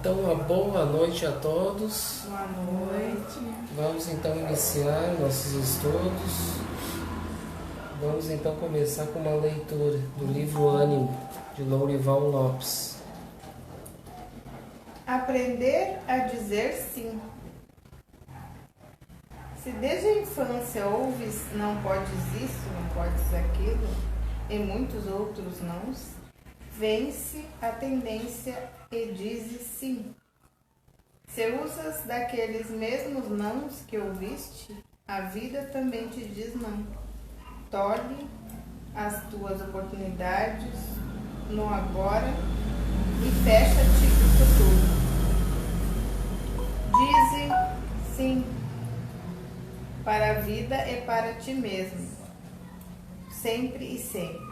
Então, uma boa noite a todos. Boa noite. Vamos então iniciar nossos estudos. Vamos então começar com uma leitura do livro Ânimo, de Lourival Lopes. Aprender a dizer sim. Se desde a infância ouves não podes isso, não podes aquilo, e muitos outros nãos, vence a tendência e dizes sim. Se usas daqueles mesmos nãos que ouviste, a vida também te diz não. Tolhe as tuas oportunidades no agora e fecha-te o futuro. Dize sim para a vida e para ti mesmo, sempre e sempre.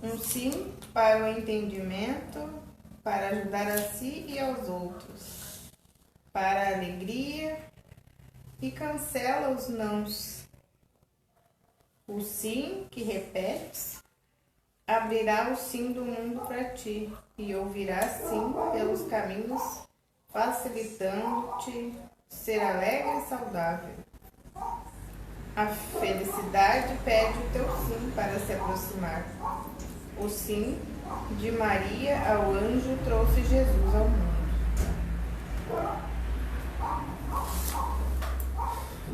Um sim para o entendimento, para ajudar a si e aos outros, para a alegria, e cancela os nãos. O sim que repetes abrirá o sim do mundo para ti e ouvirás sim pelos caminhos, facilitando-te ser alegre e saudável. A felicidade pede o teu sim para se aproximar. O sim de Maria ao anjo trouxe Jesus ao mundo.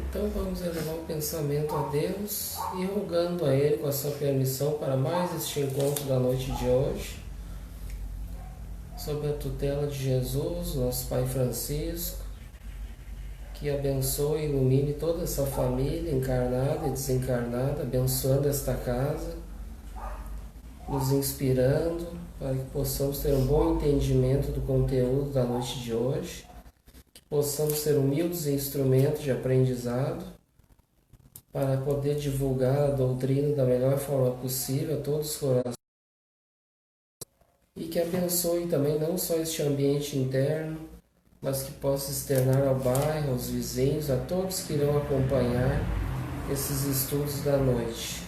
Então vamos elevar o pensamento a Deus e rogando a Ele com a sua permissão para mais este encontro da noite de hoje, sob a tutela de Jesus, nosso Pai Francisco, que abençoe e ilumine toda essa família encarnada e desencarnada, abençoando esta casa, nos inspirando para que possamos ter um bom entendimento do conteúdo da noite de hoje, que possamos ser humildes instrumentos de aprendizado para poder divulgar a doutrina da melhor forma possível a todos os corações e que abençoe também não só este ambiente interno, mas que possa externar ao bairro, aos vizinhos, a todos que irão acompanhar esses estudos da noite.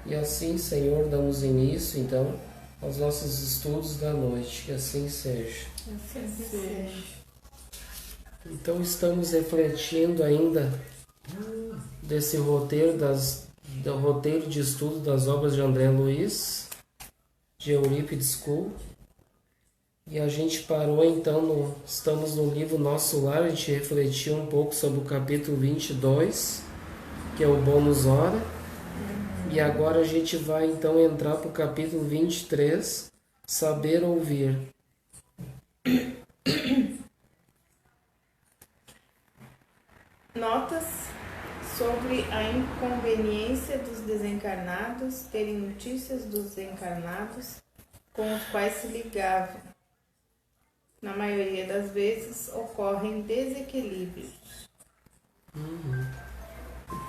E assim, Senhor, damos início, então, aos nossos estudos da noite. Que assim seja. Assim seja. Então, estamos refletindo ainda desse roteiro, do roteiro de estudo das obras de André Luiz, de Eurípides School. E a gente parou, então, estamos no livro Nosso Lar, a gente refletiu um pouco sobre o capítulo 22, que é o Bônus Hora. E agora a gente vai então entrar para o capítulo 23, Saber Ouvir. Notas sobre a inconveniência dos desencarnados terem notícias dos encarnados com os quais se ligavam. Na maioria das vezes ocorrem desequilíbrios.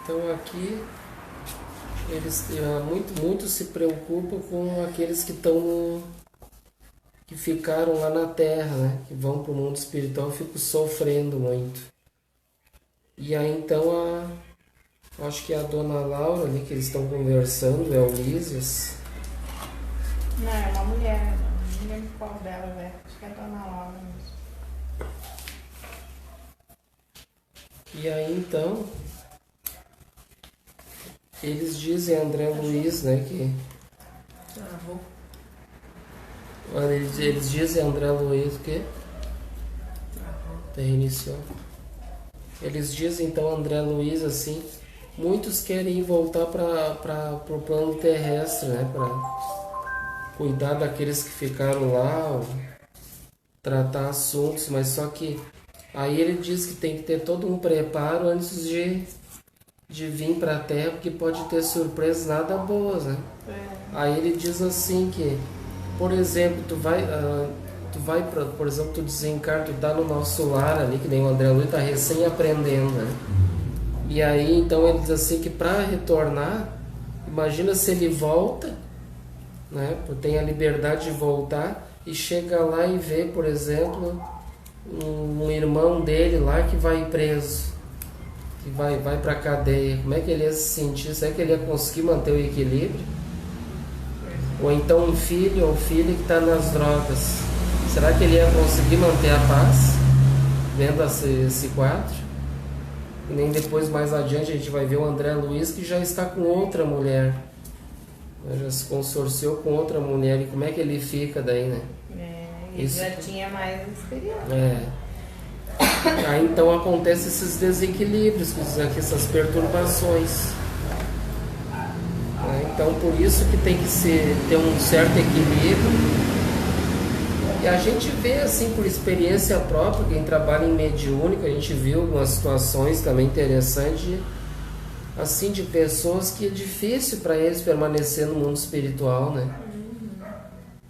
Então aqui eles muito se preocupam com aqueles que ficaram lá na Terra, né? Que vão para o mundo espiritual e ficam sofrendo muito. E aí então acho que é a dona Laura ali que eles estão conversando, é o Lísias. Não, é uma mulher, não lembro qual delas é, acho que é a dona Laura mesmo. E aí então eles dizem a André Luiz, né, que eles dizem a André Luiz que reiniciou. Eles dizem então a André Luiz assim, muitos querem voltar para o plano terrestre, né, para cuidar daqueles que ficaram lá, tratar assuntos, mas só que aí ele diz que tem que ter todo um preparo antes de vir para a Terra, porque pode ter surpresas nada boas, né? Aí ele diz assim que, por exemplo, tu vai por exemplo, tu desencarna, tu tá no nosso lar ali, que nem o André Luiz tá recém aprendendo, né? E aí então ele diz assim que para retornar, imagina se ele volta, né? Tem a liberdade de voltar e chega lá e vê, por exemplo, um irmão dele lá que vai preso, que vai para a cadeia. Como é que ele ia se sentir? Será que ele ia conseguir manter o equilíbrio? Ou então um filho ou filha que está nas drogas. será que ele ia conseguir manter a paz vendo esse quadro? E nem depois, mais adiante, a gente vai ver o André Luiz que já está com outra mulher, já se consorciou com outra mulher. E como é que ele fica daí, né? Ele já tinha mais experiência. Aí então acontecem esses desequilíbrios, essas perturbações. Então por isso que tem que ter um certo equilíbrio. E a gente vê assim por experiência própria, quem trabalha em mediúnica, a gente viu algumas situações também interessantes assim de pessoas que é difícil para eles permanecer no mundo espiritual, né?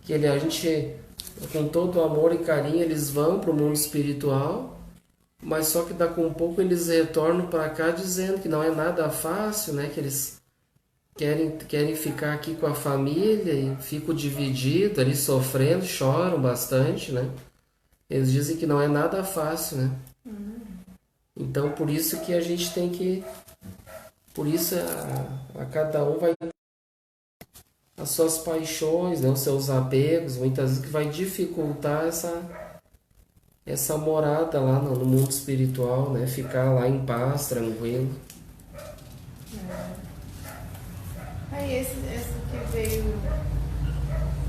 Que a gente, com todo amor e carinho, eles vão para o mundo espiritual, mas só que daqui a um pouco eles retornam para cá dizendo que não é nada fácil, né? Que eles querem ficar aqui com a família e ficam divididos ali, sofrendo, choram bastante, né? Eles dizem que não é nada fácil, né? Então, por isso que a gente tem que... Por isso, a cada um vai ter as suas paixões, né? Os seus apegos, muitas vezes que vai dificultar essa morada lá no mundo espiritual, né? Ficar lá em paz, tranquilo. Aí esse que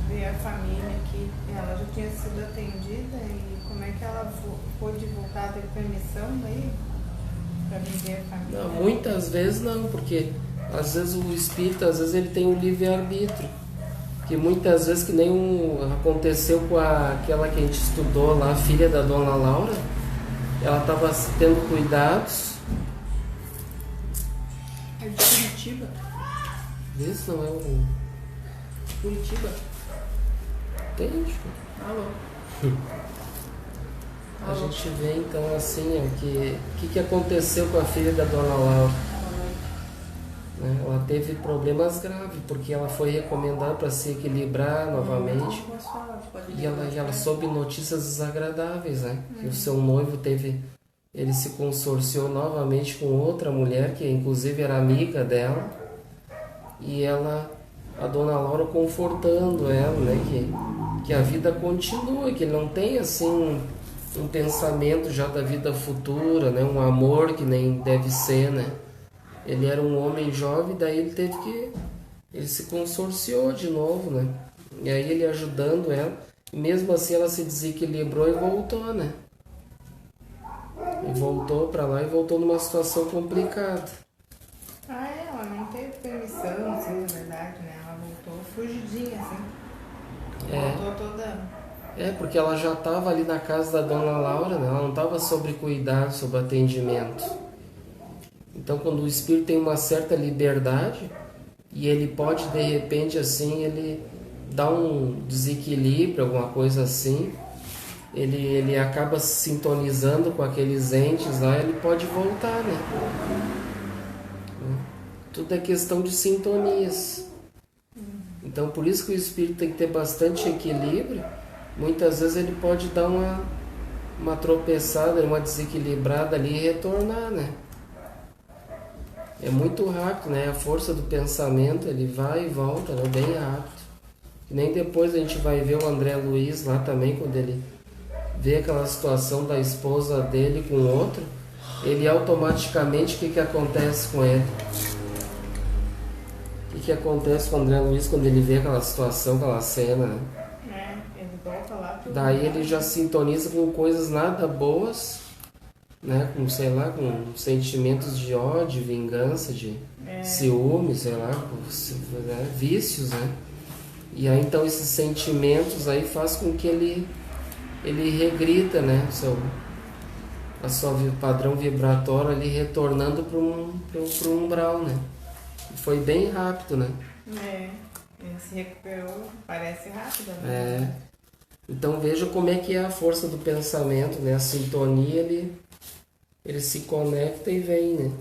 veio a família aqui, ela já tinha sido atendida e como é que ela pôde voltar, ter permissão daí para viver a família? Não, muitas vezes não, porque às vezes o espírito, às vezes ele tem um livre-arbítrio, que muitas vezes que nem aconteceu com aquela que a gente estudou lá, a filha da Dona Laura, ela estava tendo cuidados. É de Curitiba. Esse não é o Curitiba. Entende? Alô. A gente vê então assim, o que aconteceu com a filha da Dona Laura. Né? Ela teve problemas graves, porque ela foi recomendada para se equilibrar novamente. E ela soube notícias desagradáveis, né? Que o seu noivo ele se consorciou novamente com outra mulher, que inclusive era amiga dela. E a Dona Laura confortando ela, né? Que a vida continua, que ele não tem assim um pensamento já da vida futura, né? Um amor que nem deve ser, né? Ele era um homem jovem, daí ele se consorciou de novo, né? E aí ele ajudando ela, e mesmo assim ela se desequilibrou e voltou, né? E voltou para lá e voltou numa situação complicada. Ela nem teve permissão, assim, na verdade, né? Ela voltou fugidinha, assim. Voltou toda... Porque ela já estava ali na casa da Dona Laura, né? Ela não estava sobre cuidado, sobre atendimento. Então, quando o espírito tem uma certa liberdade e ele pode, de repente, assim, ele dá um desequilíbrio, alguma coisa assim, ele acaba se sintonizando com aqueles entes lá, ele pode voltar, né? Tudo é questão de sintonias. Então, por isso que o espírito tem que ter bastante equilíbrio. Muitas vezes ele pode dar uma tropeçada, uma desequilibrada ali e retornar, né? É muito rápido, né? A força do pensamento, ele vai e volta, né? Bem rápido. E nem depois a gente vai ver o André Luiz lá também, quando ele vê aquela situação da esposa dele com outro, ele automaticamente, o que acontece com ele? O que acontece com o André Luiz quando ele vê aquela situação, aquela cena, né? Ele volta lá pro... Daí ele já sintoniza com coisas nada boas, né? Com, sei lá, com sentimentos de ódio, vingança, de ciúme, sei lá, vícios, né? E aí então esses sentimentos aí faz com que ele regrida, né? A sua padrão vibratório ali retornando pro umbral, né? Foi bem rápido, né? Ele se recuperou, parece rápido, né? Então veja como é que é a força do pensamento, né? A sintonia, ele se conecta e vem, né?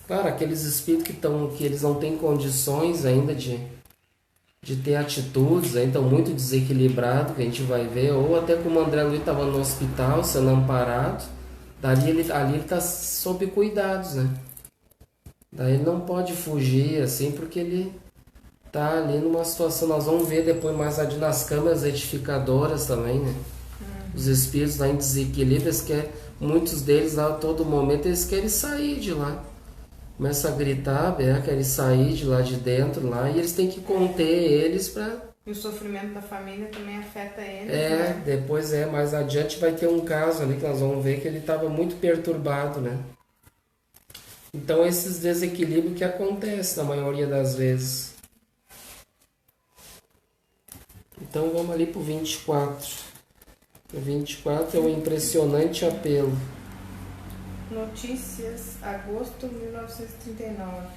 Claro, aqueles espíritos que eles não têm condições ainda de ter atitudes, aí estão muito desequilibrados, que a gente vai ver, ou até como o André Luiz estava no hospital, sendo amparado, ali ele está sob cuidados, né? Daí ele não pode fugir assim, porque ele está ali numa situação, nós vamos ver depois mais ali nas câmeras edificadoras também, né? os espíritos lá em desequilíbrio, muitos deles lá a todo momento eles querem sair de lá. Começa a gritar, querem sair de lá de dentro lá, e eles têm que conter eles para... E o sofrimento da família também afeta eles, né? Depois mais adiante vai ter um caso ali que nós vamos ver que ele estava muito perturbado, né? Então esses desequilíbrios que acontecem na maioria das vezes. Então vamos ali para o 24. O 24 é um impressionante apelo. Notícias, agosto de 1939.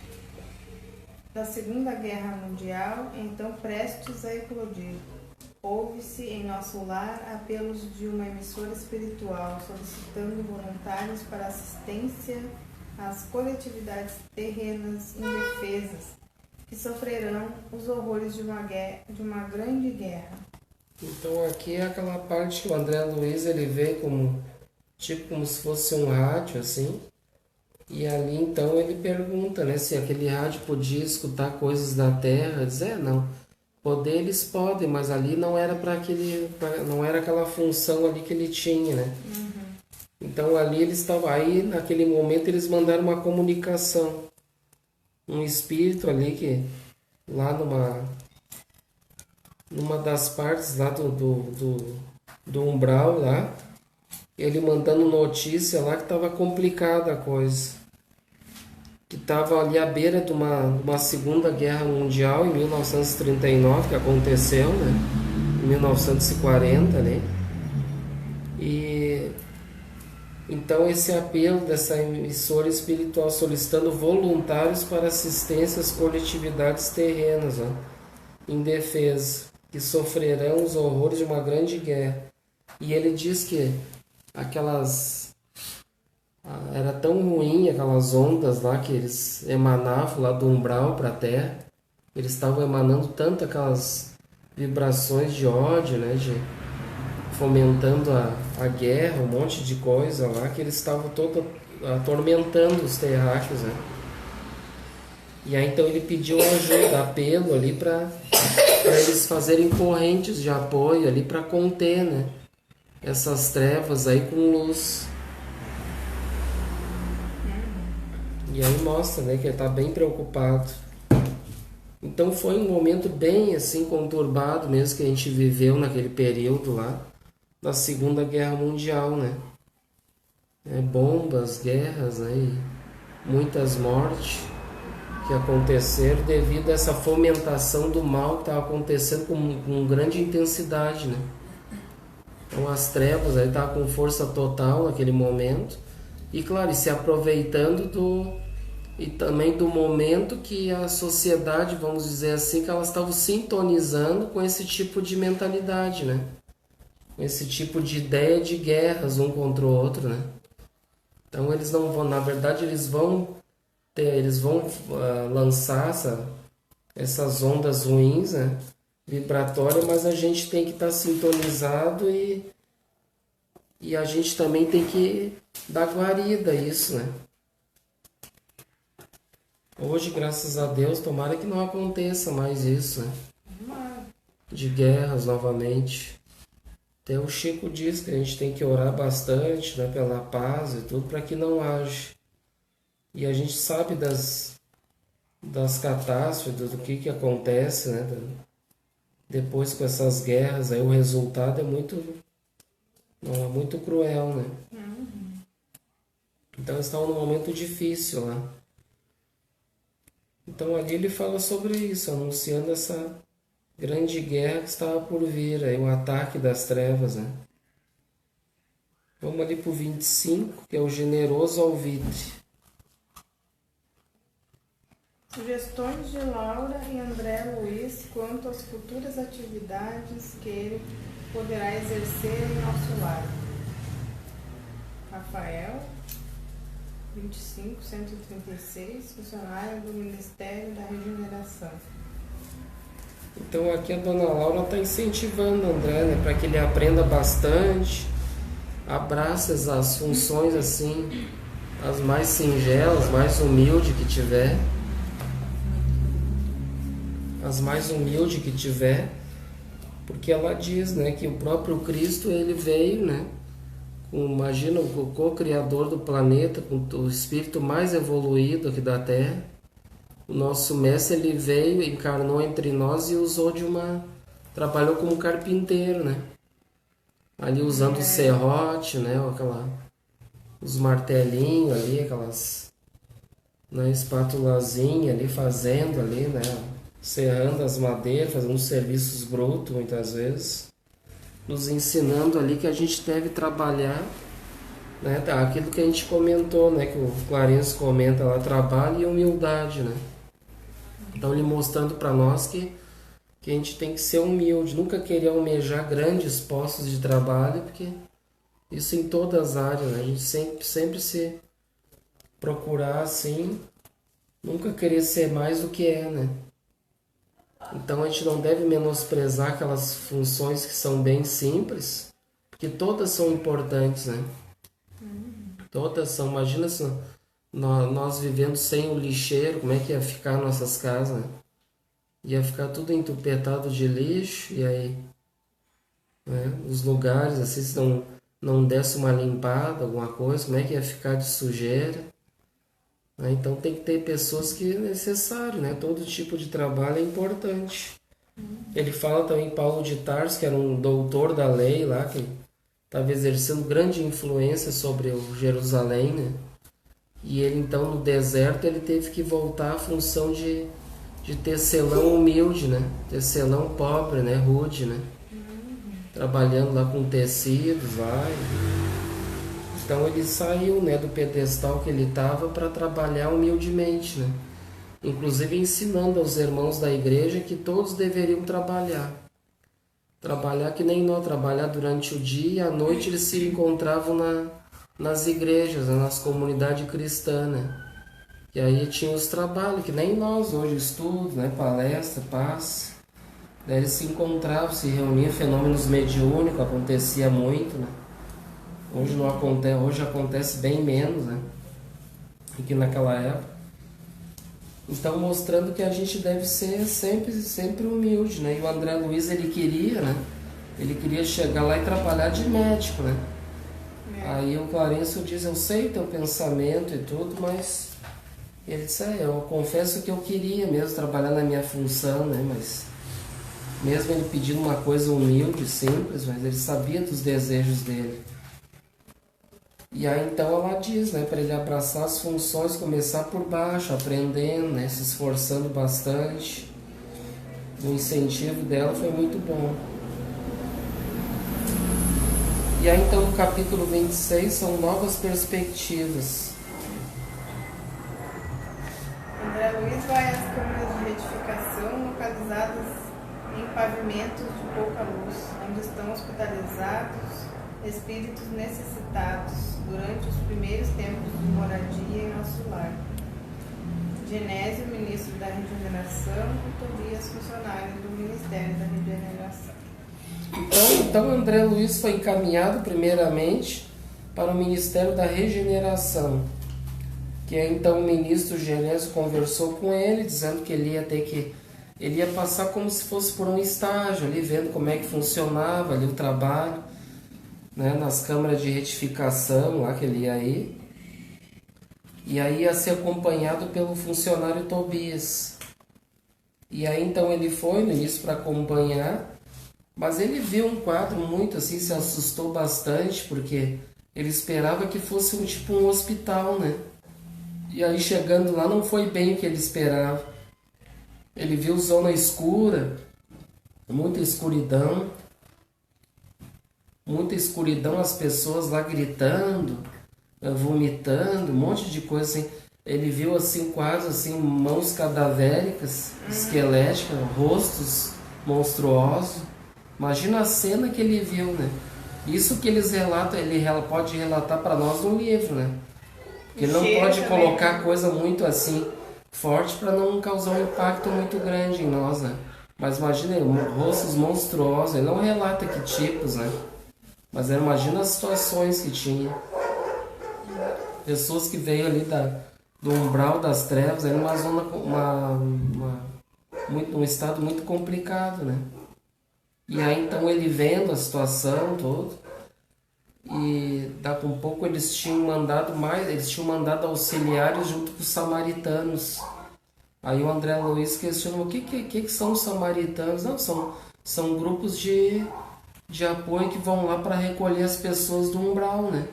Da Segunda Guerra Mundial, então prestes a eclodir. Ouve-se em nosso lar apelos de uma emissora espiritual solicitando voluntários para assistência às coletividades terrenas indefesas que sofrerão os horrores de uma grande guerra. Então aqui é aquela parte que o André Luiz ele vê como se fosse um rádio assim, e ali então ele pergunta, né, se aquele rádio podia escutar coisas da Terra. Diz, não, poder eles podem, mas ali não era não era aquela função ali que ele tinha, né? Então ali eles estavam, aí naquele momento eles mandaram uma comunicação, um espírito ali que lá numa das partes lá do umbral lá, ele mandando notícia lá que estava complicada a coisa, que estava ali à beira de uma Segunda Guerra Mundial em 1939, que aconteceu, né, em 1940, né, e então esse apelo dessa emissora espiritual solicitando voluntários para assistência às coletividades terrenas, indefesas, que sofrerão os horrores de uma grande guerra. E ele diz que era tão ruim aquelas ondas lá que eles emanavam lá do umbral para a Terra, eles estavam emanando tanto aquelas vibrações de ódio, né, fomentando a guerra, um monte de coisa lá, que eles estavam todo atormentando os terráqueos, né? E aí então ele pediu ajuda, apelo ali para eles fazerem correntes de apoio ali para conter, né, essas trevas aí com luz. E aí mostra, né, que ele está bem preocupado. Então foi um momento bem assim conturbado mesmo que a gente viveu naquele período lá da Segunda Guerra Mundial, né? Bombas, guerras, né? E muitas mortes que aconteceram devido a essa fomentação do mal que estava acontecendo com grande intensidade, né? Então as trevas aí estavam com força total naquele momento, e claro, se aproveitando e também do momento que a sociedade, vamos dizer assim, que elas estavam sintonizando com esse tipo de mentalidade, né? Com esse tipo de ideia de guerras um contra o outro, né? Então eles não vão, na verdade eles vão lançar essas ondas ruins, né, vibratórias, mas a gente tem que estar sintonizado e a gente também tem que dar guarida a isso, né? Hoje, graças a Deus, tomara que não aconteça mais isso, né? De guerras novamente. Até o Chico diz que a gente tem que orar bastante, né, pela paz e tudo, para que não haja. E a gente sabe das catástrofes, do que acontece, né? Depois com essas guerras, aí o resultado é muito cruel, né? Então eles estavam num momento difícil lá. Então ali ele fala sobre isso, anunciando essa grande guerra que estava por vir, aí o ataque das trevas, né? Vamos ali para o 25, que é o generoso alvitre. Sugestões de Laura e André Luiz quanto às futuras atividades que ele poderá exercer em nosso lar. Rafael, 25, 136, funcionário do Ministério da Regeneração. Então aqui a dona Laura está incentivando o André, né, para que ele aprenda bastante, abrace as funções assim, as mais singelas, mais humildes que tiver. As mais humildes que tiver, Porque ela diz, né, que o próprio Cristo, ele veio, né, imagina o co-criador do planeta, com o espírito mais evoluído aqui da Terra. O nosso mestre, ele veio, encarnou entre nós e usou trabalhou como carpinteiro, né? Ali usando o serrote, né, os martelinhos ali, aquelas, né, espátulazinha ali, fazendo ali, né, serrando as madeiras, fazendo uns serviços brutos muitas vezes, nos ensinando ali que a gente deve trabalhar, né, aquilo que a gente comentou, né, que o Clarence comenta lá, trabalho e humildade, né. Então ele mostrando para nós que a gente tem que ser humilde, nunca querer almejar grandes postos de trabalho, porque isso em todas as áreas, né? A gente sempre se procurar assim, nunca querer ser mais do que é, né? Então a gente não deve menosprezar aquelas funções que são bem simples, porque todas são importantes, né? Todas são. Imagina se nós vivendo sem o lixeiro, como é que ia ficar nossas casas, né? Ia ficar tudo entupetado de lixo, e aí, né, os lugares, assim, se não desse uma limpada, alguma coisa, como é que ia ficar de sujeira? Né? Então tem que ter pessoas que é necessário, né? Todo tipo de trabalho é importante. Ele fala também, Paulo de Tarso, que era um doutor da lei lá, que estava exercendo grande influência sobre o Jerusalém, né? E ele então no deserto ele teve que voltar à função de tecelão humilde, né? Tecelão pobre, né? Rude, né? Trabalhando lá com tecidos lá. Então ele saiu, né, do pedestal que ele estava para trabalhar humildemente, né? Inclusive ensinando aos irmãos da igreja que todos deveriam trabalhar. Trabalhar que nem nós, trabalhar durante o dia e à noite eles se encontravam nas igrejas, né, nas comunidades cristãs, né? E aí tinha os trabalhos, que nem nós hoje, estudo, né, palestra, paz. Daí eles se encontravam, se reuniam, fenômenos mediúnicos, acontecia muito, né? Hoje não acontece, hoje acontece bem menos, né? Do que naquela época. Então mostrando que a gente deve ser sempre humilde, né? E o André Luiz, ele queria, né? Ele queria chegar lá e trabalhar de médico, né? Aí o Clarencio diz, eu sei teu pensamento e tudo, mas ele disse, eu confesso que eu queria mesmo trabalhar na minha função, né? Mas mesmo ele pedindo uma coisa humilde, simples, mas ele sabia dos desejos dele. E aí então ela diz, né, para ele abraçar as funções, começar por baixo, aprendendo, né, se esforçando bastante. O incentivo dela foi muito bom. E aí então no capítulo 26 são novas perspectivas. André Luiz vai às câmaras de retificação localizadas em pavimentos de pouca luz, onde estão hospitalizados espíritos necessitados durante os primeiros tempos de moradia em nosso lar. Genésio, ministro da Regeneração, e Tobias, funcionário do Ministério da Regeneração. Então André Luiz foi encaminhado primeiramente para o Ministério da Regeneração, que então o ministro Genésio conversou com ele, dizendo que ele ia passar como se fosse por um estágio ali, vendo como é que funcionava ali o trabalho, né, nas câmaras de retificação lá que ele ia ir. E aí ia ser acompanhado pelo funcionário Tobias. E aí então ele foi no início para acompanhar, mas ele viu um quadro muito assim, se assustou bastante, porque ele esperava que fosse um hospital, né? E aí chegando lá não foi bem o que ele esperava. Ele viu zona escura, muita escuridão, as pessoas lá gritando, vomitando, um monte de coisa assim. Ele viu assim quase assim mãos cadavéricas, esqueléticas, rostos monstruosos. Imagina a cena que ele viu, né? Isso que eles relatam, ele pode relatar para nós no livro, né? Ele não pode colocar coisa muito assim forte para não causar um impacto muito grande em nós, né? Mas imagina, rostos monstruosos, ele não relata que tipos, né? Mas imagina as situações que tinha. Pessoas que veio ali do umbral das trevas, era uma zona, um estado muito complicado, né? E aí então ele vendo a situação toda, e daqui a um pouco eles tinham mandado auxiliares junto com os samaritanos. Aí o André Luiz questionou: o que são os samaritanos? Não, são grupos de apoio que vão lá para recolher as pessoas do umbral, né?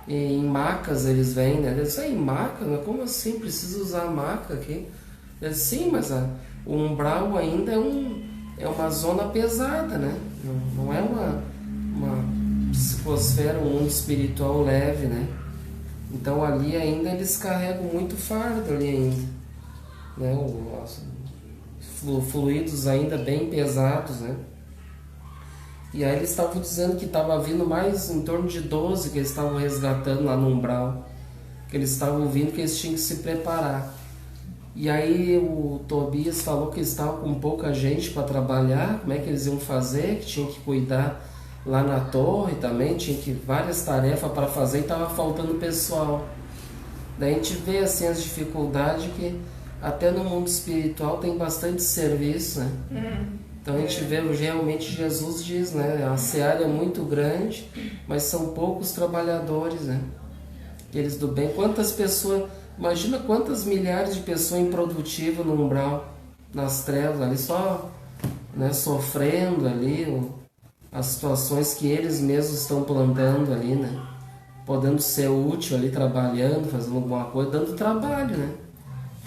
E em macas eles vêm, né? Eles em maca? Né? Como assim? Precisa usar maca aqui? Eles, sim, mas o umbral ainda é uma zona pesada, né? Não é uma psicosfera, um mundo espiritual leve, né? Então ali ainda eles carregam muito fardo ali ainda, né? Fluidos ainda bem pesados, né? E aí eles estavam dizendo que estava vindo mais em torno de 12 que eles estavam resgatando lá no umbral, que eles estavam vindo, que eles tinham que se preparar. E aí o Tobias falou que eles estavam com pouca gente para trabalhar, como é que eles iam fazer, que tinha que cuidar lá na torre também, tinha que várias tarefas para fazer e estava faltando pessoal. Daí a gente vê assim as dificuldades que até no mundo espiritual tem bastante serviço, né? Então a gente vê, realmente Jesus diz, né? A seara é muito grande, mas são poucos trabalhadores, né? Eles do bem. Quantas pessoas, imagina quantas milhares de pessoas improdutivas no umbral, nas trevas, ali só, né, sofrendo ali as situações que eles mesmos estão plantando ali, né? Podendo ser útil ali, trabalhando, fazendo alguma coisa, dando trabalho, né?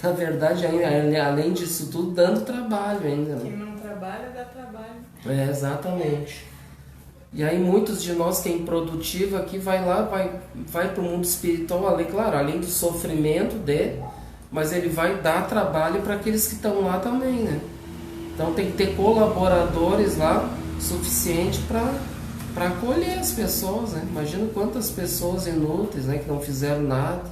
Na verdade, além disso tudo, dando trabalho ainda, né? Quem não trabalha, dá trabalho. É, exatamente. E aí muitos de nós que é improdutivo aqui vai para o mundo espiritual, além, claro, além do sofrimento mas ele vai dar trabalho para aqueles que estão lá também, né? Então tem que ter colaboradores lá suficiente para acolher as pessoas, né? Imagina quantas pessoas inúteis, né, que não fizeram nada,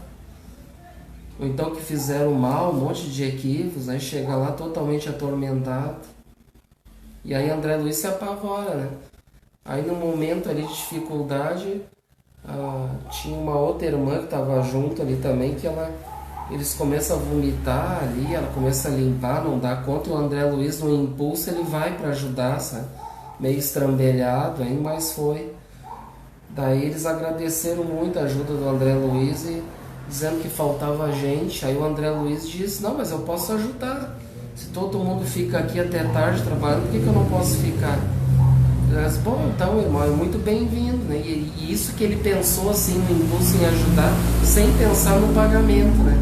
ou então que fizeram mal, um monte de equívocos, né? Chega lá totalmente atormentado. E aí André Luiz se apavora, né? Aí no momento ali de dificuldade, tinha uma outra irmã que estava junto ali também, que eles começam a vomitar ali, ela começa a limpar, não dá conta, o André Luiz no impulso ele vai para ajudar, sabe? Meio estrambelhado, hein? Mas foi. Daí eles agradeceram muito a ajuda do André Luiz e dizendo que faltava gente. Aí o André Luiz disse: não, mas eu posso ajudar. Se todo mundo fica aqui até tarde trabalhando, por que eu não posso ficar? Mas, bom, então, irmão, é muito bem-vindo, né? E isso que ele pensou assim no impulso em ajudar, sem pensar no pagamento, né?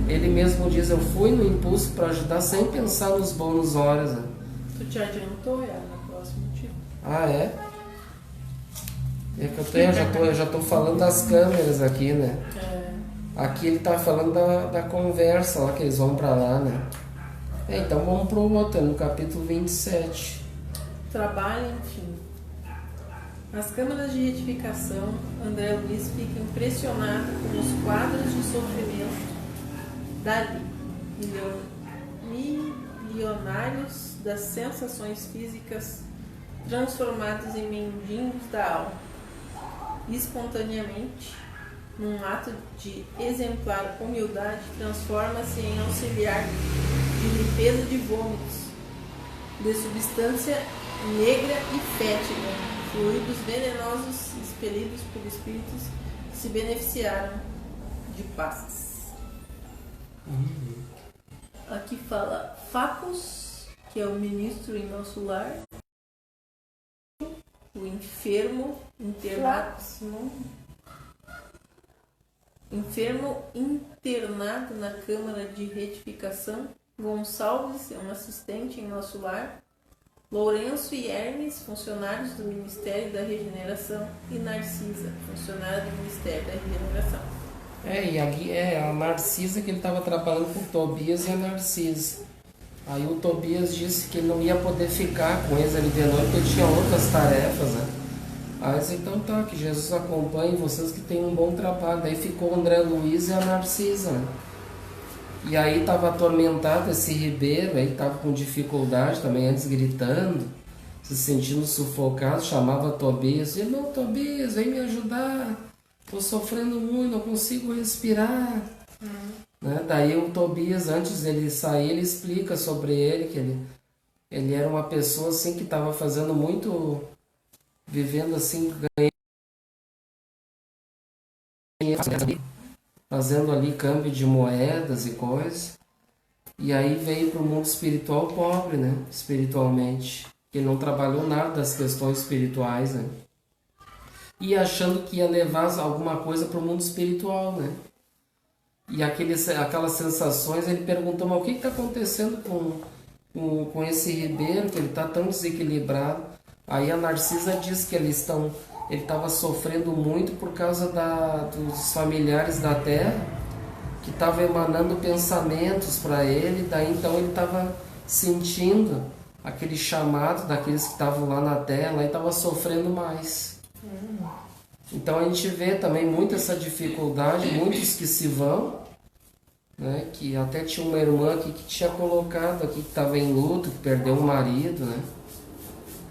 Ele mesmo diz: eu fui no impulso para ajudar sem pensar nos bônus horas, né? Tu te adiantou, no próximo tipo. Ah, é? É que eu já tô falando das câmeras aqui, né? Aqui ele tá falando da conversa lá, que eles vão para lá, né? Então vamos pro outro, no capítulo 27. Trabalho, enfim. Nas câmaras de retificação, André Luiz fica impressionado com os quadros de sofrimento dali, milionários das sensações físicas transformados em mendigos da alma. Espontaneamente, num ato de exemplar humildade, transforma-se em auxiliar de limpeza de vômitos, de substância negra e fétida, fluidos venenosos expelidos por espíritos que se beneficiaram de paz. Aqui fala Facos, que é o ministro em nosso lar, o enfermo internado na Câmara de Retificação, Gonçalves é um assistente em nosso lar, Lourenço e Hermes, funcionários do Ministério da Regeneração, e Narcisa, funcionária do Ministério da Regeneração. E aqui é a Narcisa, que ele estava trabalhando com o Tobias, e a Narcisa. Aí o Tobias disse que ele não ia poder ficar com eles ali de noite, porque tinha outras tarefas, né? Aí disse: então tá, que Jesus acompanhe vocês, que tem um bom trabalho. Daí ficou o André Luiz e a Narcisa, né? E aí estava atormentado esse Ribeiro, aí estava com dificuldade também, antes gritando, se sentindo sufocado, chamava Tobias: irmão Tobias, vem me ajudar, estou sofrendo muito, não consigo respirar. Né? Daí o Tobias, antes dele sair, ele explica sobre ele, que ele Ele era uma pessoa assim que estava fazendo muito, vivendo assim, fazendo ali câmbio de moedas e coisas. E aí veio para o mundo espiritual pobre, né? Espiritualmente. Ele não trabalhou nada das questões espirituais, né? E achando que ia levar alguma coisa para o mundo espiritual, né? E aquelas sensações, ele perguntou, mas o que está acontecendo com esse Ribeiro, que ele está tão desequilibrado? Aí a Narcisa diz que ele estava sofrendo muito por causa dos familiares da terra, que estavam emanando pensamentos para ele, daí então ele estava sentindo aquele chamado daqueles que estavam lá na terra e estava sofrendo mais. Então a gente vê também muito essa dificuldade, muitos que se vão, né? Que até tinha uma irmã aqui que tinha colocado aqui, que estava em luto, que perdeu um marido, né?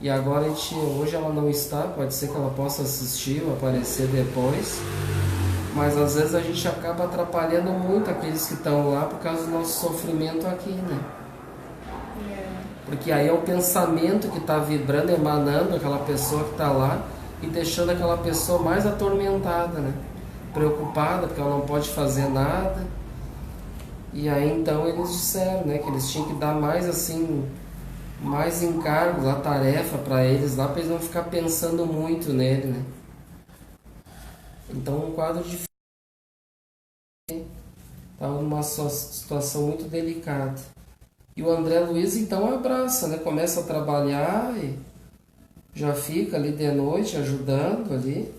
E agora hoje ela não está, pode ser que ela possa assistir ou aparecer depois, mas às vezes a gente acaba atrapalhando muito aqueles que estão lá por causa do nosso sofrimento aqui, né? Porque aí é o pensamento que está vibrando, emanando aquela pessoa que está lá e deixando aquela pessoa mais atormentada, né? Preocupada porque ela não pode fazer nada. E aí então eles disseram, né, que eles tinham que dar mais assim, mais encargos, a tarefa para eles lá, para eles não ficar pensando muito nele, né? Então um quadro difícil, estava numa situação muito delicada. E o André Luiz então abraça, né? Começa a trabalhar e já fica ali de noite ajudando ali,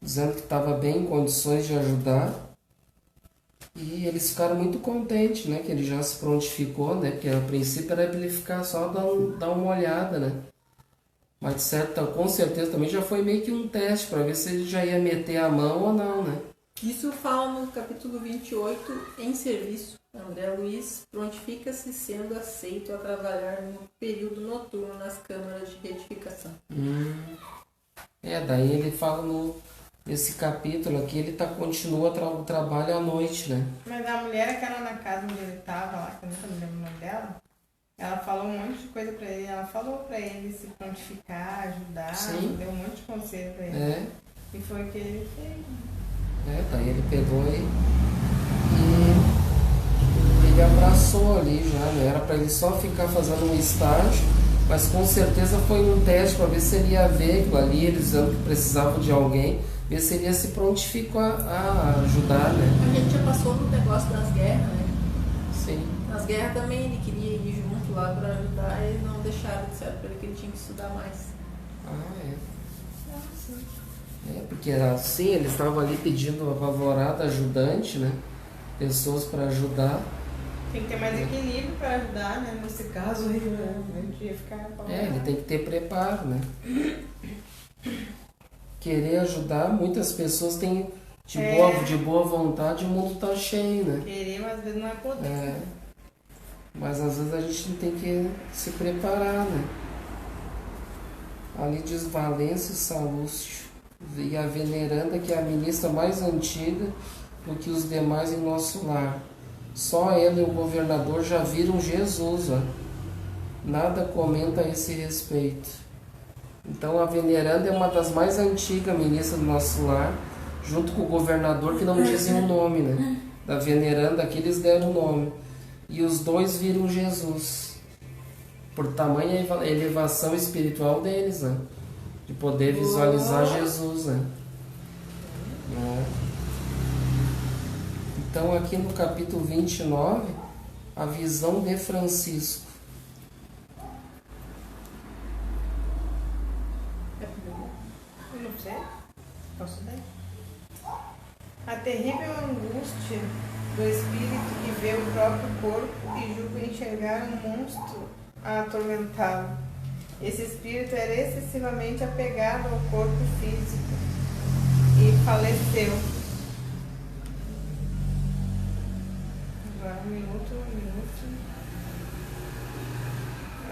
dizendo que estava bem em condições de ajudar. E eles ficaram muito contentes, né? Que ele já se prontificou, né? Porque a princípio era para ele ficar só dar uma olhada, né? Mas com certeza também já foi meio que um teste para ver se ele já ia meter a mão ou não, né? Isso fala no capítulo 28, em serviço. André Luiz prontifica-se sendo aceito a trabalhar no período noturno nas câmaras de retificação. Daí ele fala nesse capítulo aqui, ele continua o trabalho à noite, né? Mas a mulher, aquela na casa onde ele estava lá, que eu nunca me lembro o nome dela, ela falou um monte de coisa pra ele. Ela falou pra ele se prontificar, ajudar, Sim. Deu um monte de conselho pra ele. É. E foi o que ele fez. Daí ele pegou e ele abraçou ali já, né? Era para ele só ficar fazendo um estágio, mas com certeza foi um teste para ver se ele ia ver aquilo ali, eles dizendo que precisavam de alguém, ver se ele ia se prontificar a ajudar, né? A gente já passou no negócio das guerras, né? Sim. Nas guerras também ele queria ir junto lá para ajudar e não deixaram, disseram para ele que ele tinha que estudar mais. Porque assim, eles estavam ali pedindo apavorado ajudante, né? Pessoas para ajudar. Tem que ter mais equilíbrio para ajudar, né? Nesse caso aí, né? Ia ficar ele tem que ter preparo, né? Querer ajudar, muitas pessoas têm de boa vontade, o mundo tá cheio, né? Querer, mas às vezes não é poder. Mas às vezes a gente tem que se preparar, né? Ali diz Valêncio Salúcio, e a veneranda, que é a ministra mais antiga do que os demais em nosso lar. Só ela e o governador já viram Jesus, ó. Nada comenta a esse respeito. Então a veneranda é uma das mais antigas ministras do nosso lar, junto com o governador, que não dizem o nome, né? Da veneranda aqui eles deram o nome. E os dois viram Jesus, por tamanha elevação espiritual deles, né? De poder visualizar Jesus, né? Então aqui no capítulo 29, a visão de Francisco. Eu não sei. Posso ler? A terrível angústia do espírito que vê o próprio corpo e julga enxergar um monstro a atormentá-lo. Esse espírito era excessivamente apegado ao corpo físico e faleceu. Agora um minuto.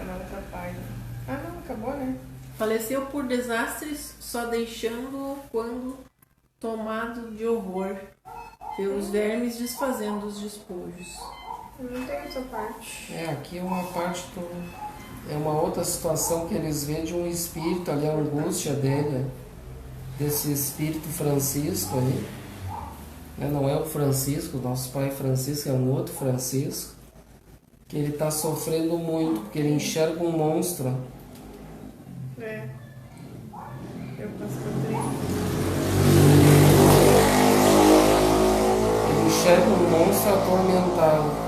Agora outra página. Não, acabou, né? Faleceu por desastres, só deixando-o quando tomado de horror, pelos vermes desfazendo os despojos. Não tem essa parte. Aqui é uma parte é uma outra situação que eles veem de um espírito ali, a angústia dele, desse espírito Francisco aí. Não é o Francisco, nosso pai Francisco, é um outro Francisco, que ele está sofrendo muito, porque ele enxerga um monstro. Eu passo por Ele enxerga um monstro atormentado.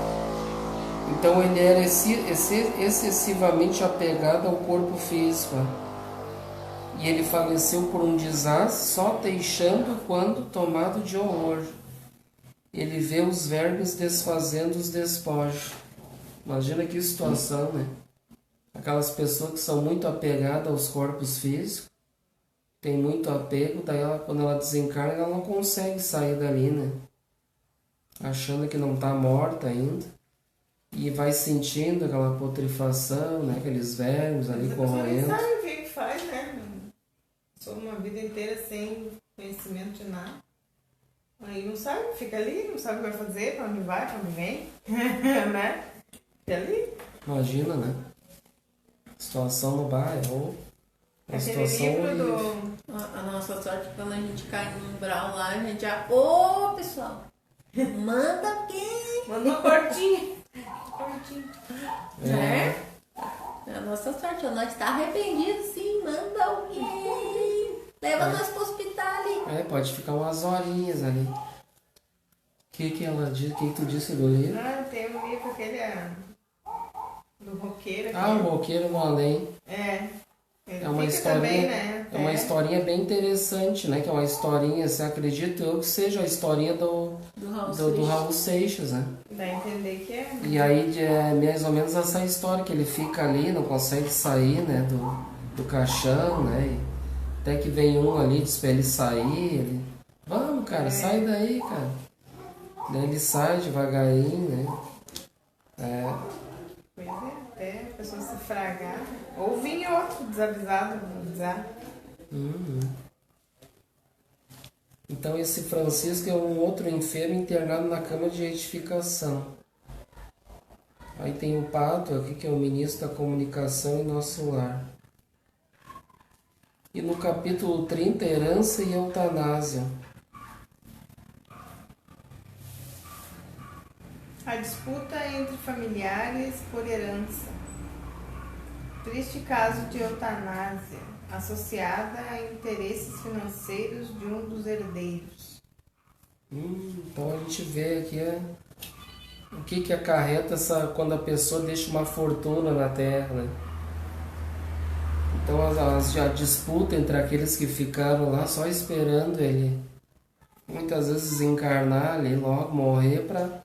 Então ele era excessivamente apegado ao corpo físico. E ele faleceu por um desastre, só deixando quando tomado de horror. Ele vê os vermes desfazendo os despojos. Imagina que situação, né? Aquelas pessoas que são muito apegadas aos corpos físicos, tem muito apego, daí quando ela desencarna, ela não consegue sair dali, né? Achando que não está morta ainda. E vai sentindo aquela putrefação, né? Aqueles vermes ali corroendo. Não sabe o que faz, né? Sou uma vida inteira sem conhecimento de nada. Aí não sabe, fica ali, não sabe o que vai fazer, pra onde vai, pra onde vem. Né? Fica ali. Imagina, né? Situação no bairro. Uma situação horrível. A nossa sorte é quando a gente cai no umbral lá, a gente já... Ô, pessoal! Manda alguém! Manda uma portinha. É a nossa sorte, nós tá arrependido, sim, manda alguém. Leva nós pro hospital ali. Pode ficar umas horinhas ali. O que ela diz? O que tu disse do livro? Tem um livro aquele do roqueiro. O roqueiro no além. Ele É uma fica historinha, também, né? é uma historinha bem interessante, né? Que é uma historinha, se acredito eu que seja a historinha do Raul Seixas, né? Dá a entender que é. E aí é mais ou menos essa história, que ele fica ali, não consegue sair, né? Do caixão, né? E até que vem um ali, diz pra ele sair, ele... Vamos, cara, sai daí, cara. Daí ele sai devagarinho, né? Pois até a pessoa se fragar. Ou vinha outro desavisado, avisar. Então esse Francisco é um outro enfermo internado na cama de retificação. Aí tem o Pato aqui, que é o ministro da comunicação em nosso lar. E no capítulo 30, herança e eutanásia. A disputa entre familiares por herança. Triste caso de eutanásia, associada a interesses financeiros de um dos herdeiros. Então a gente vê aqui o que acarreta quando a pessoa deixa uma fortuna na terra, né? Então a disputa entre aqueles que ficaram lá só esperando ele muitas vezes desencarnar ali, logo morrer para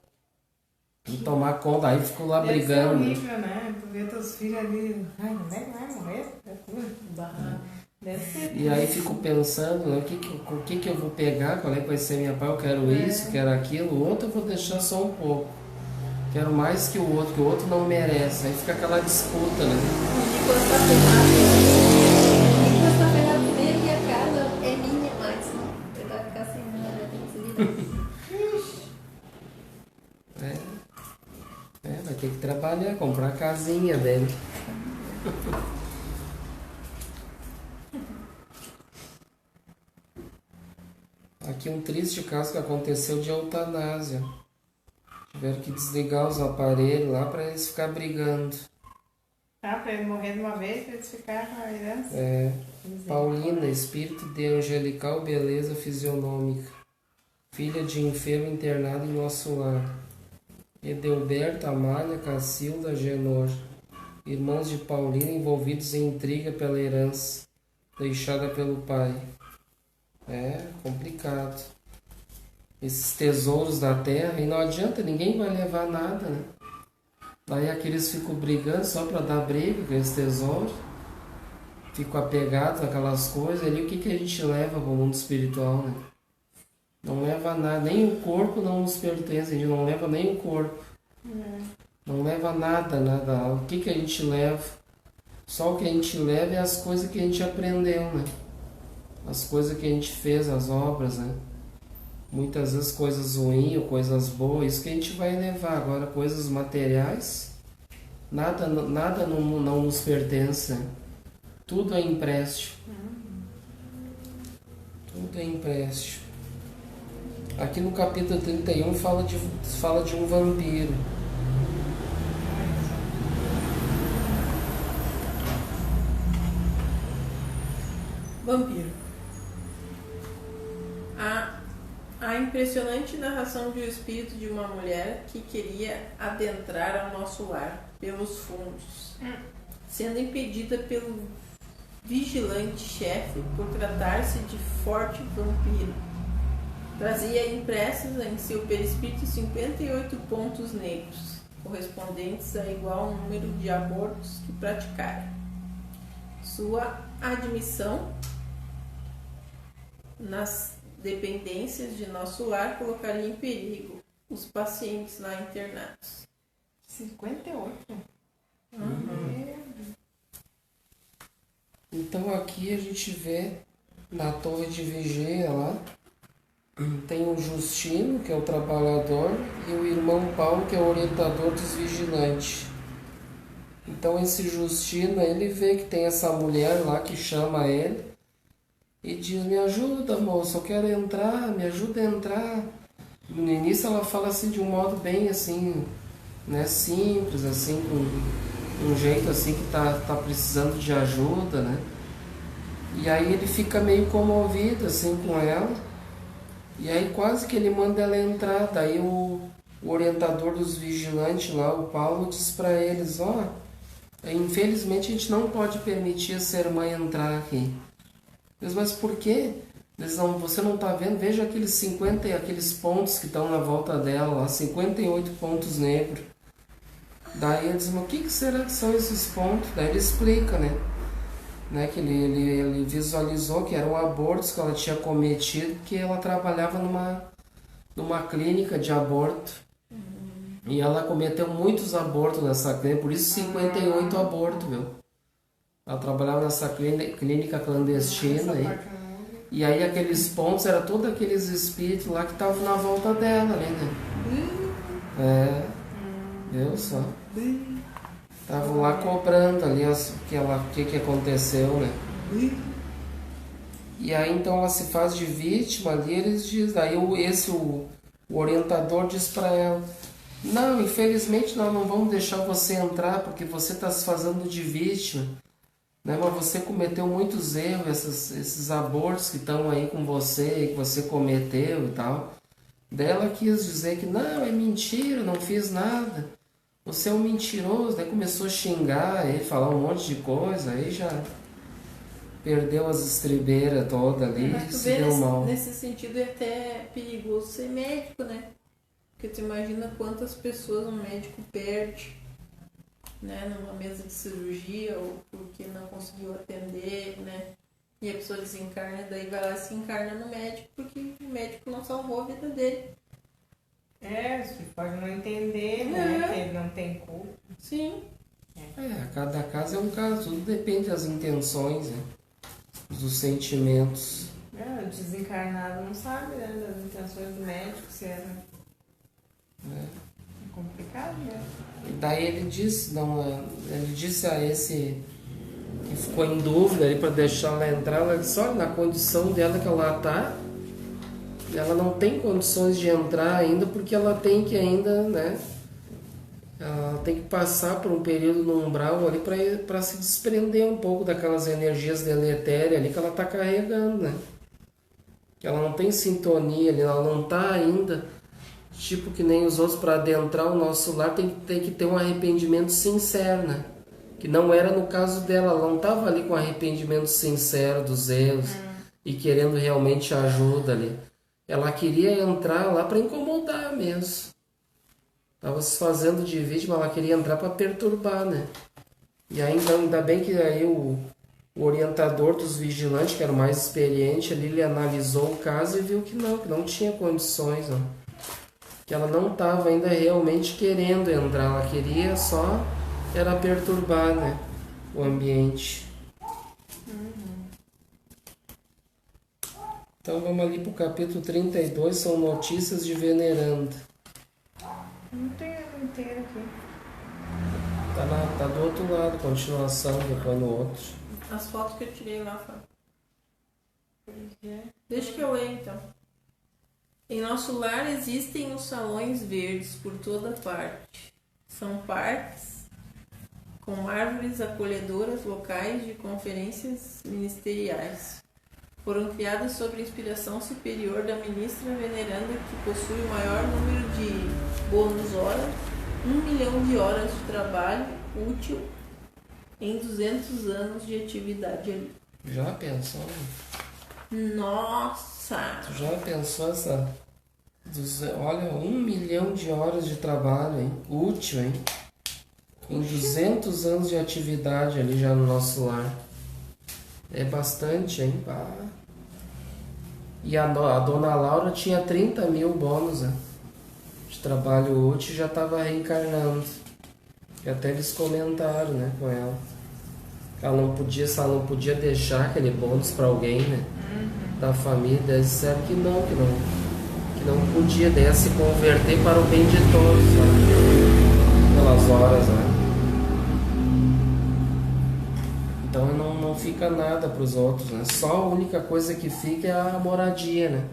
tomar conta, aí ficou lá Deve brigando. Ser horrível, né? Tu vê teus filhos ali, ai, não vai morrer? Deve ser. E aí fico pensando, né, o que eu vou pegar, qual é que vai ser minha pai, eu quero isso, quero aquilo, o outro eu vou deixar só um pouco. Quero mais que o outro não merece. Aí fica aquela disputa, né? O Nicolas tá pegado dele e a casa é minha, mas ele vai ficar sem nada, tem que se virar. Vai ter que trabalhar, comprar a casinha dele. Aqui um triste caso que aconteceu de eutanásia. Tiveram que desligar os aparelhos lá para eles ficar brigando. Para ele morrer de uma vez, para eles ficarem com a herança. Paulina, espírito de angelical beleza fisionômica, filha de enfermo internado em nosso lar. Edelberta, Amália, Cacilda, Genor, irmãos de Paulina envolvidos em intriga pela herança, deixada pelo pai. Complicado. Esses tesouros da terra, e não adianta, ninguém vai levar nada, né? Daí aqueles ficam brigando só para dar briga com esses tesouros, ficam apegados àquelas coisas ali. O que a gente leva para o mundo espiritual, né? Não leva nada, nem o corpo não nos pertence, a gente não leva nem o corpo. Não leva nada. O que a gente leva? Só o que a gente leva é as coisas que a gente aprendeu, né? As coisas que a gente fez, as obras, né? muitas vezes coisas ruins ou coisas boas, isso que a gente vai levar. Agora, coisas materiais, nada não nos pertence. Tudo é empréstimo. Tudo é empréstimo. Aqui no capítulo 31 fala de um vampiro. Vampiro. A impressionante narração de um espírito de uma mulher que queria adentrar ao nosso lar pelos fundos, sendo impedida pelo vigilante chefe por tratar-se de forte vampiro. Trazia impressos em seu perispírito 58 pontos negros, correspondentes a igual número de abortos que praticara. Sua admissão nas dependências de nosso lar colocaria em perigo os pacientes lá internados. 58? Então aqui a gente vê na torre de vigia lá, tem o Justino, que é o trabalhador, e o irmão Paulo, que é o orientador dos vigilantes. Então esse Justino, ele vê que tem essa mulher lá que chama ele e diz: me ajuda, moço, eu quero entrar, me ajuda a entrar. No início ela fala assim de um modo bem assim, né, simples, assim, com um jeito assim que tá precisando de ajuda, né? E aí ele fica meio comovido assim com ela. E aí quase que ele manda ela entrar. Daí o orientador dos vigilantes lá, o Paulo, diz para eles: ó, infelizmente a gente não pode permitir a sua irmã entrar aqui. Eles: mas por quê? Eles: não, você não está vendo? Veja aqueles pontos que estão na volta dela lá, 58 pontos negros. Daí eles: mas o que será que são esses pontos? Daí ele explica, né? Que ele visualizou que eram abortos que ela tinha cometido, que ela trabalhava numa clínica de aborto. E ela cometeu muitos abortos nessa clínica, por isso 58 abortos, viu? Ela trabalhava nessa clínica clandestina aí. E aí aqueles pontos eram todos aqueles espíritos lá que estavam na volta dela ali, né? Viu só? Estavam lá cobrando ali o que aconteceu, né? E aí então ela se faz de vítima ali, eles dizem, aí o orientador diz para ela: não, infelizmente nós não vamos deixar você entrar porque você está se fazendo de vítima, né? Mas você cometeu muitos erros, esses abortos que estão aí com você, que você cometeu e tal. Daí ela quis dizer que não, é mentira, não fiz nada. Você é um mentiroso. Daí começou a xingar, aí falar um monte de coisa, aí já perdeu as estribeiras todas ali e se deu mal. Nesse sentido é até perigoso ser médico, né? Porque tu imagina quantas pessoas um médico perde, né? Numa mesa de cirurgia ou porque não conseguiu atender, né? E a pessoa desencarna, daí vai lá e se encarna no médico porque o médico não salvou a vida dele. Você pode não entender, né? Que ele não tem culpa. Sim. Cada caso é um caso, tudo depende das intenções, né? Dos sentimentos. O desencarnado não sabe, né? Das intenções do médico, se é complicado, né? E daí ele disse a esse que ficou em dúvida ali para deixar ela entrar, ela disse: olha, na condição dela que ela está, ela não tem condições de entrar ainda, porque ela tem que ainda, né? Ela tem que passar por um período no umbral ali para se desprender um pouco daquelas energias deletérias ali que ela está carregando, né? Que ela não tem sintonia ali, ela não está ainda, tipo que nem os outros, para adentrar o nosso lar tem que ter um arrependimento sincero, né? Que não era no caso dela, ela não estava ali com arrependimento sincero dos erros e querendo realmente ajuda ali. Ela queria entrar lá para incomodar mesmo. Estava se fazendo de vítima, ela queria entrar para perturbar, né? E aí, então, ainda bem que aí o orientador dos vigilantes, que era o mais experiente ali, ele analisou o caso e viu que não tinha condições, ó. Que ela não estava ainda realmente querendo entrar, ela queria só era perturbar, né? O ambiente. Então vamos ali para o capítulo 32, são notícias de veneranda. Não tem ela inteira aqui. Tá do outro lado, continuação, depois no outro. As fotos que eu tirei lá fora. Deixa que eu leio então. Em nosso lar existem os salões verdes por toda parte. São parques com árvores acolhedoras locais de conferências ministeriais. Foram criadas sob inspiração superior da ministra veneranda que possui o maior número de bônus horas, 1 milhão de horas de trabalho útil em 200 anos de atividade ali. Já pensou? Nossa! Tu já pensou essa... Olha, 1 milhão de horas de trabalho, hein? Útil, hein? Em 200 anos de atividade ali já no nosso lar. É bastante, hein? E a dona Laura tinha 30 mil bônus, né? De trabalho útil, já estava reencarnando. E até eles comentaram, né, com ela. Que ela não podia deixar aquele bônus para alguém, né? Da família. Eles disseram que não podia, daí se converter para o bem de todos, né? Pelas horas, né? Então não fica nada para os outros, né? Só a única coisa que fica é a moradia, né?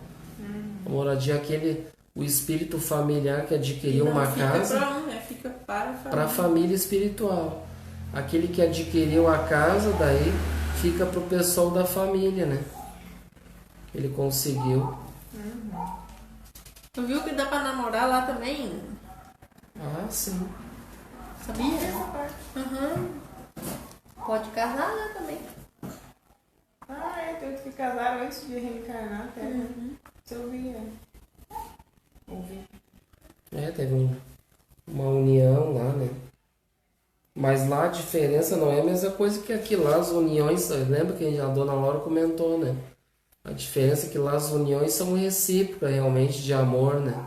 A moradia, o espírito familiar que adquiriu uma casa. Para um, né? Fica para a família espiritual. Aquele que adquiriu a casa, daí fica para o pessoal da família, né? Ele conseguiu. Tu viu que dá para namorar lá também? Ah, sim. Sabia? Pode casar lá também. Tem outros que casaram antes de reencarnar até. Você ouvia? Ouvi. Teve uma união lá, né? Mas lá a diferença não é a mesma coisa que aqui. Lá as uniões, lembra que a dona Laura comentou, né? A diferença é que lá as uniões são recíprocas, realmente, de amor, né?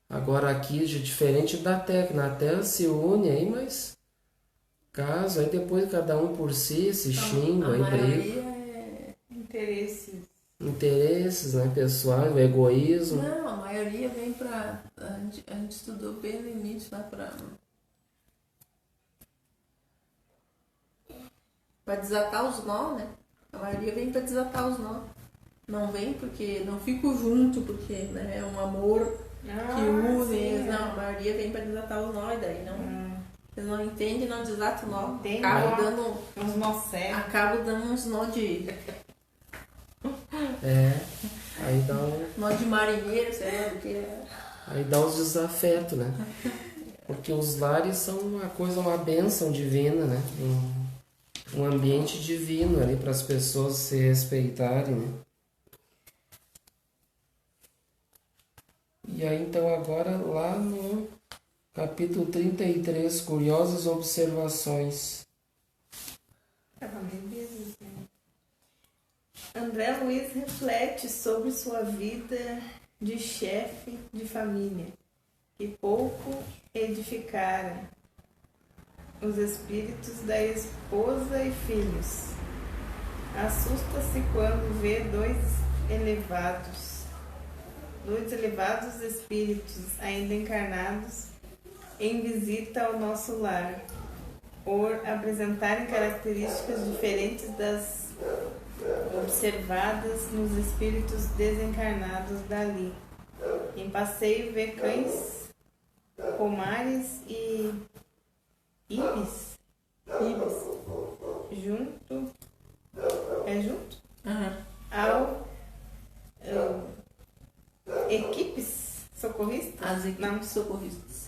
Agora aqui, diferente da Terra, que na Terra se une aí, mas caso, aí depois cada um por si se xinga, aí briga. É Interesses, né? Pessoal, o egoísmo. Não, a maioria vem pra... A gente estudou bem no início lá pra desatar os nó, né? A maioria vem pra desatar os nó. Não vem porque não fico junto, porque, né, é um amor que une. Sim, não, a maioria vem pra desatar os nó e daí não. Você não entende, não desata o nó. Acabo dando uns nó de. Aí dá nó de marinheiro, sei lá o que é. Aí dá os desafetos, né? Porque os lares são uma bênção divina, né? Um ambiente divino ali para as pessoas se respeitarem, né? E aí então agora lá no capítulo 33, curiosas observações. André Luiz reflete sobre sua vida de chefe de família, que pouco edificara os espíritos da esposa e filhos. Assusta-se quando vê dois elevados espíritos ainda encarnados em visita ao nosso lar, por apresentarem características diferentes das observadas nos espíritos desencarnados dali. Em passeio vê cães, pomares e ibis junto ao equipes socorristas? As equipes socorristas.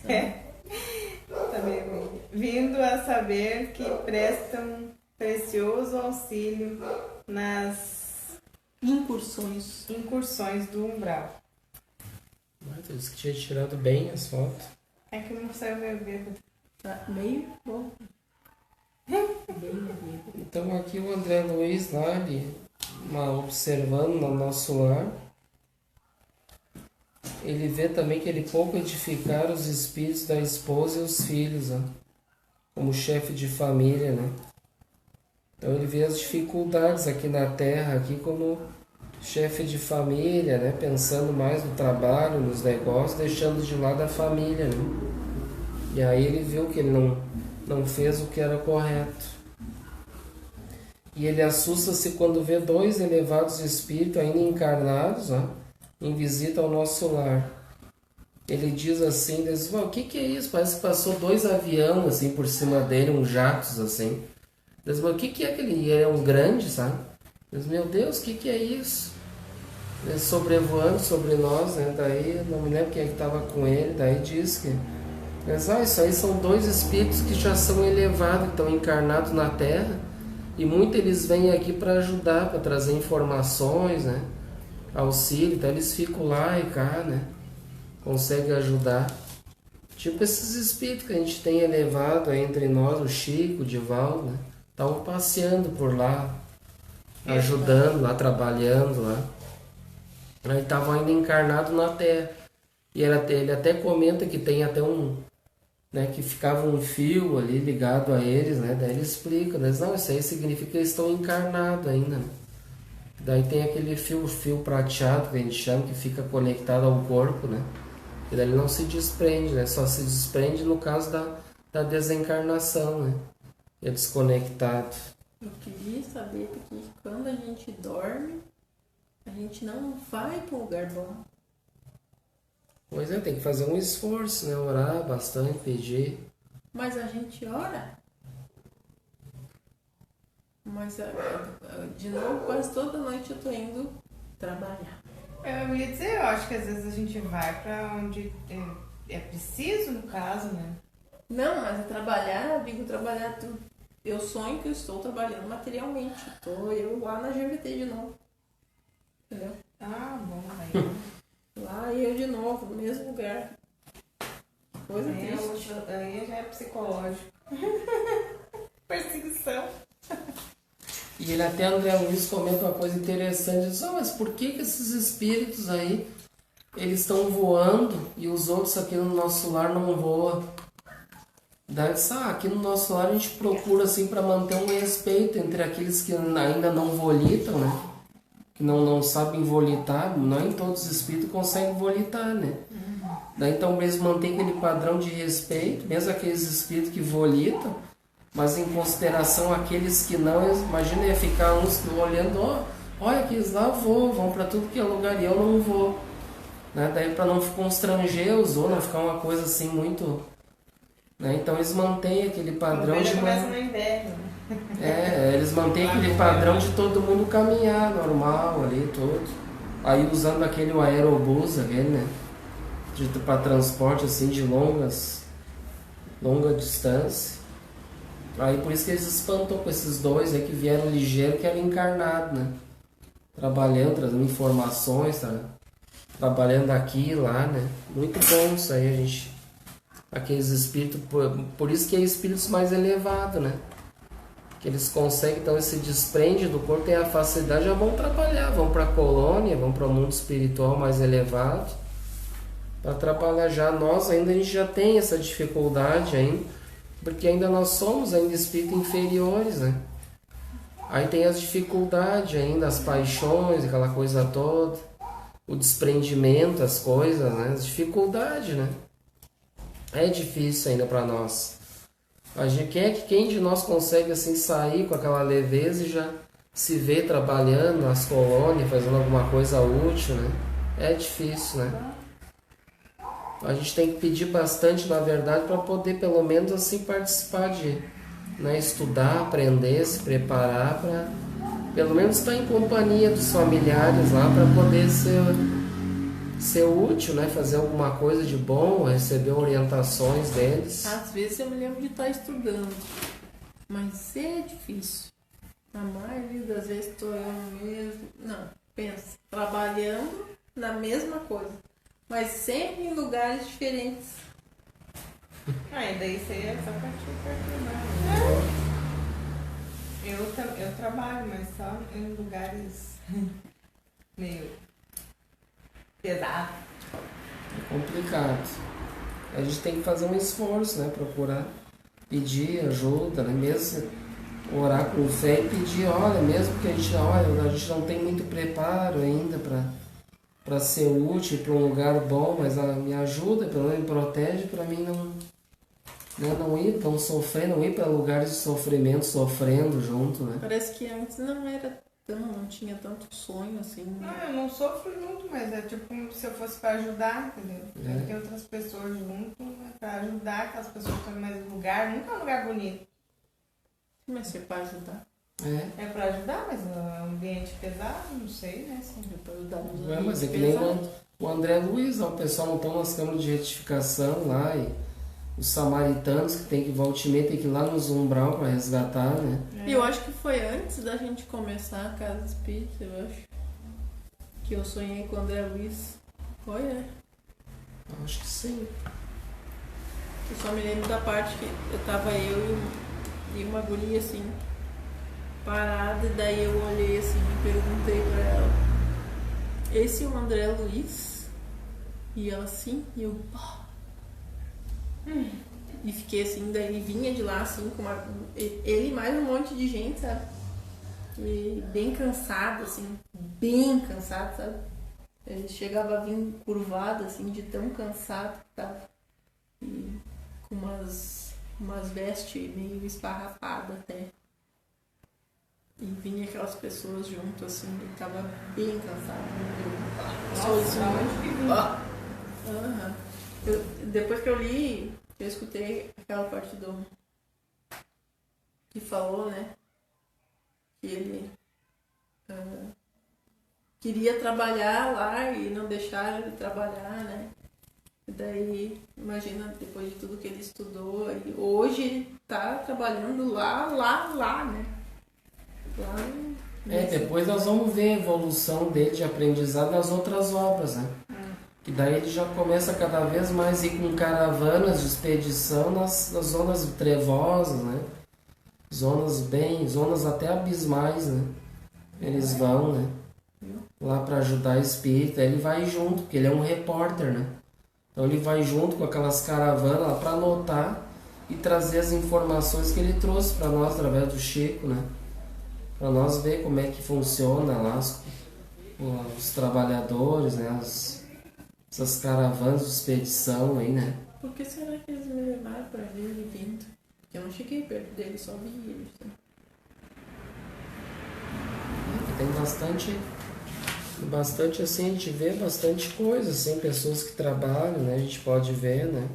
Também vindo a saber que prestam precioso auxílio nas incursões do umbral. Tu disse que tinha tirado bem as fotos. É que não saiu meio bêbado. Tá meio bom. Então aqui o André Luiz lá, observando no nosso lar, ele vê também que ele pouco edificar os espíritos da esposa e os filhos, né? Como chefe de família, né? Então ele vê as dificuldades aqui na Terra, aqui como chefe de família, né? Pensando mais no trabalho, nos negócios, deixando de lado a família, né? E aí ele viu que ele não fez o que era correto. E ele assusta-se quando vê 2 elevados espíritos ainda encarnados, ó, em visita ao nosso lar. Ele diz assim, diz, o que é isso? Parece que passou 2 aviões assim por cima dele, uns jatos assim. Diz, o que é aquele? E é um grande, sabe? Diz, meu Deus, o que é isso? Ele sobrevoando sobre nós, né? Daí, não me lembro quem é que estava com ele, daí diz que isso aí são 2 espíritos que já são elevados, estão encarnados na Terra, e muitos eles vêm aqui para ajudar, para trazer informações, né? Auxílio, então eles ficam lá e cá, né? Conseguem ajudar. Tipo esses espíritos que a gente tem elevado aí entre nós, o Chico, o Divaldo, né? Estavam passeando por lá, ajudando lá, trabalhando lá. Aí estavam ainda encarnados na Terra. E ele até comenta que tem até né, que ficava um fio ali ligado a eles, né? Daí ele explica, né? Não, isso aí significa que eles estão encarnados ainda, né? Daí tem aquele fio prateado que a gente chama, que fica conectado ao corpo, né? E daí ele não se desprende, né? Só se desprende no caso da desencarnação, né? É desconectado. Eu queria saber porque quando a gente dorme, a gente não vai para um lugar bom. Pois é, tem que fazer um esforço, né? Orar bastante, pedir. Mas a gente ora. Mas, de novo, quase toda noite eu tô indo trabalhar. Eu ia dizer, eu acho que às vezes a gente vai pra onde é preciso, no caso, né? Não, mas trabalhar, eu digo trabalhar tudo. Eu sonho que eu estou trabalhando materialmente. Estou eu lá na GVT de novo. Entendeu? Ah, bom, aí. Lá eu de novo, no mesmo lugar. Coisa triste. Aí já é psicológico. Perseguição. E ele até, André Luiz, comenta uma coisa interessante. Diz, mas por que esses espíritos aí, eles estão voando e os outros aqui no nosso lar não voam? Daí, aqui no nosso lar a gente procura assim para manter um respeito entre aqueles que ainda não volitam, né? Que não sabem volitar, nem todos os espíritos conseguem volitar, né? Daí então mesmo mantém aquele padrão de respeito, mesmo aqueles espíritos que volitam, mas em consideração aqueles que não, imagina ia ficar uns olhando, olha aqueles lá vão para tudo que é lugar e eu não vou, né? Daí para não constranger os outros, não ficar uma coisa assim muito, né? Então eles mantêm aquele padrão de começa no inverno. eles mantêm aquele padrão de todo mundo caminhar normal ali, todo. Aí usando aquele aerobus, aquele, né? Para transporte assim de longa distância. Aí por isso que eles espantou com esses 2 aí que vieram ligeiro, que eram encarnados, né? Trabalhando, trazendo informações, tá? Trabalhando aqui e lá, né? Muito bom isso aí, a gente. Aqueles espíritos, por isso que é espíritos mais elevados, né? Que eles conseguem, então, se desprende do corpo, tem a facilidade, já vão trabalhar, vão para a colônia, vão para o mundo espiritual mais elevado, para trabalhar já. Nós ainda, a gente já tem essa dificuldade ainda, porque ainda nós somos ainda espíritos inferiores, né? Aí tem as dificuldades ainda, as paixões, aquela coisa toda, o desprendimento, as coisas, né? As dificuldades, né? É difícil ainda para nós. A gente, quem de nós consegue assim sair com aquela leveza e já se ver trabalhando nas colônias, fazendo alguma coisa útil, né? É difícil, né? A gente tem que pedir bastante, na verdade, para poder pelo menos assim participar de, né, estudar, aprender, se preparar para pelo menos estar em companhia dos familiares lá para poder ser útil, né? Fazer alguma coisa de bom, receber orientações deles. Às vezes eu me lembro de estar estudando, mas é difícil. A maioria das vezes estou eu mesmo, pensa, trabalhando na mesma coisa, mas sempre em lugares diferentes. E daí você é só pra te perturbar. Eu trabalho, mas só em lugares meio pesado. É complicado. A gente tem que fazer um esforço, né? Procurar pedir ajuda, né? Mesmo orar com fé e pedir, olha, mesmo que a gente não tem muito preparo ainda para ser útil, para um lugar bom, mas ela me ajuda, pelo menos me protege para mim não ir, não sofrer, não ir para lugares de sofrimento, sofrendo junto, né? Parece que antes não tinha tanto sonho assim. Não, eu não sofro junto, mas é tipo como se eu fosse para ajudar, entendeu? Tem outras pessoas junto, né, para ajudar aquelas pessoas que estão no mesmo lugar. Nunca é um lugar bonito. Mas se é para ajudar. É para ajudar, mas é um ambiente pesado, não sei, né? Assim. É para ajudar nos Mas é ambientes que nem pesados. o André Luiz, ó, o pessoal não toma as câmaras de retificação lá e os samaritanos que tem que voltar e meia, tem que ir lá nos umbral para resgatar, né? E eu acho que foi antes da gente começar a Casa Espírita, eu acho. Que eu sonhei com o André Luiz. Foi, né? Acho que sim. Eu só me lembro da parte que eu tava e uma guria assim, parada, e daí eu olhei assim e perguntei pra ela, esse é o André Luiz? E ela sim, e eu. E fiquei assim, daí vinha de lá assim, com ele e mais um monte de gente, sabe? E bem cansado, assim, bem cansado, sabe? Ele chegava a vir curvado, assim, de tão cansado que tava. E com umas vestes meio esfarrapadas até. E vinha aquelas pessoas junto, assim, ele tava bem cansado. Depois que eu li, eu escutei aquela parte do que falou, né? Que ele queria trabalhar lá e não deixaram ele trabalhar, né? E daí, imagina, depois de tudo que ele estudou, e hoje ele tá trabalhando lá, né? Lá Depois nós vamos ver a evolução dele de aprendizado nas outras obras, né? Que daí ele já começa cada vez mais a ir com caravanas de expedição nas zonas trevosas, né? Zonas até abismais, né? Eles vão, né? Lá para ajudar espírita. Ele vai junto, porque ele é um repórter, né? Então ele vai junto com aquelas caravanas lá para anotar e trazer as informações que ele trouxe para nós através do Chico, né? Para nós ver como é que funciona lá os trabalhadores, né? Essas caravanas de expedição aí, né? Por que será que eles me levaram pra ver ele vindo? Eu não cheguei perto dele, só vi ele. Tem bastante assim, a gente vê bastante coisa, assim, pessoas que trabalham, né? A gente pode ver, né?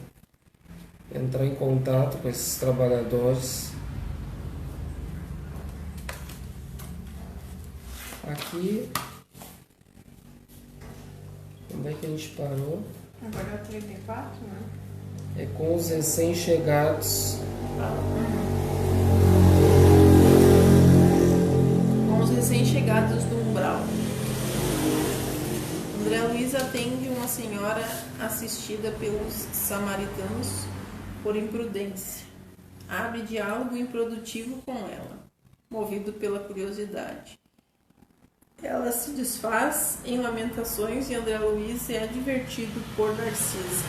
Entrar em contato com esses trabalhadores. Aqui, como é que a gente parou? Agora é o 34, né? É com os recém-chegados. Com os recém-chegados do umbral. André Luiz atende uma senhora assistida pelos samaritanos por imprudência. Abre diálogo improdutivo com ela, movido pela curiosidade. Ela se desfaz em lamentações e André Luiz é advertido por Narcisa.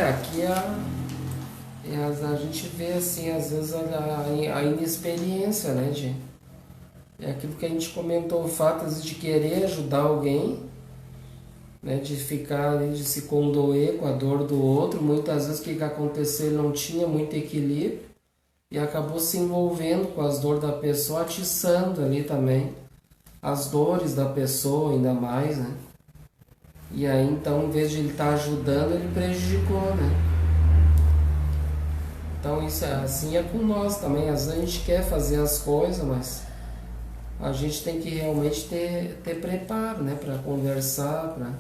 Aqui a gente vê assim, às vezes a inexperiência, né? É aquilo que a gente comentou, o fato às vezes, de querer ajudar alguém, né? De ficar ali, de se condoer com a dor do outro. Muitas vezes o que aconteceu, ele não tinha muito equilíbrio e acabou se envolvendo com as dores da pessoa, atiçando ali também as dores da pessoa ainda mais, né? E aí então, em vez de ele estar ajudando, ele prejudicou, né? Então isso assim é com nós também. Às vezes a gente quer fazer as coisas, mas a gente tem que realmente ter preparo, né? Para conversar, para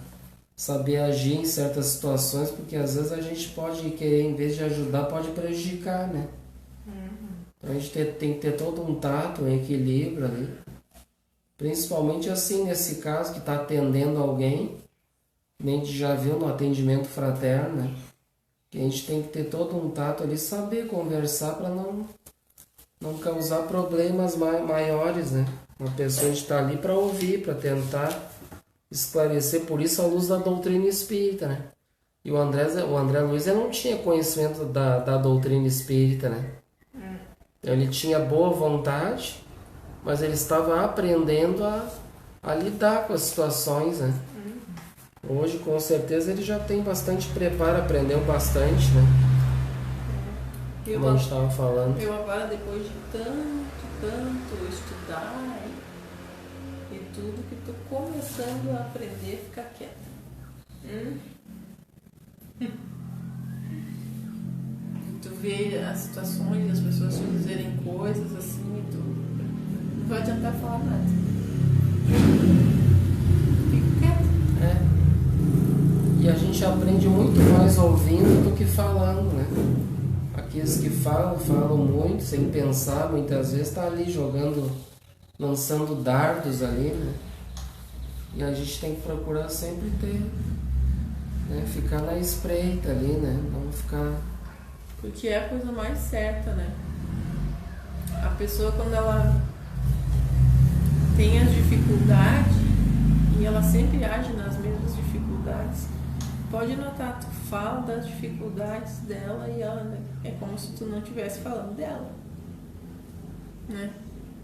saber agir em certas situações, porque às vezes a gente pode querer, em vez de ajudar, pode prejudicar, né? Então a gente tem que ter todo um tato, um equilíbrio ali. Principalmente assim, nesse caso, que está atendendo alguém, nem a gente já viu no atendimento fraterno, né? Que a gente tem que ter todo um tato ali, saber conversar para não causar problemas maiores, né? Uma pessoa está ali para ouvir, para tentar esclarecer, por isso a luz da doutrina espírita, né? E o André Luiz não tinha conhecimento da doutrina espírita, né? Ele tinha boa vontade, mas ele estava aprendendo a lidar com as situações, né? Hoje, com certeza, ele já tem bastante preparo, aprendeu bastante, né? Como a gente estava falando. Eu agora, depois de tanto estudar e tudo, que tô começando a aprender a ficar quieta. Tu vê as situações, as pessoas te dizerem coisas assim, e tu não vai adiantar falar nada. Fico quieta. E a gente aprende muito mais ouvindo do que falando, né? Aqueles que falam muito, sem pensar, muitas vezes tá ali jogando, lançando dardos ali, né? E a gente tem que procurar sempre ter, né? Ficar na espreita ali, né? Não ficar... Porque é a coisa mais certa, né? A pessoa, quando ela tem as dificuldades e ela sempre age nas mesmas dificuldades, pode notar, tu fala das dificuldades dela e ela é como se tu não estivesse falando dela, né?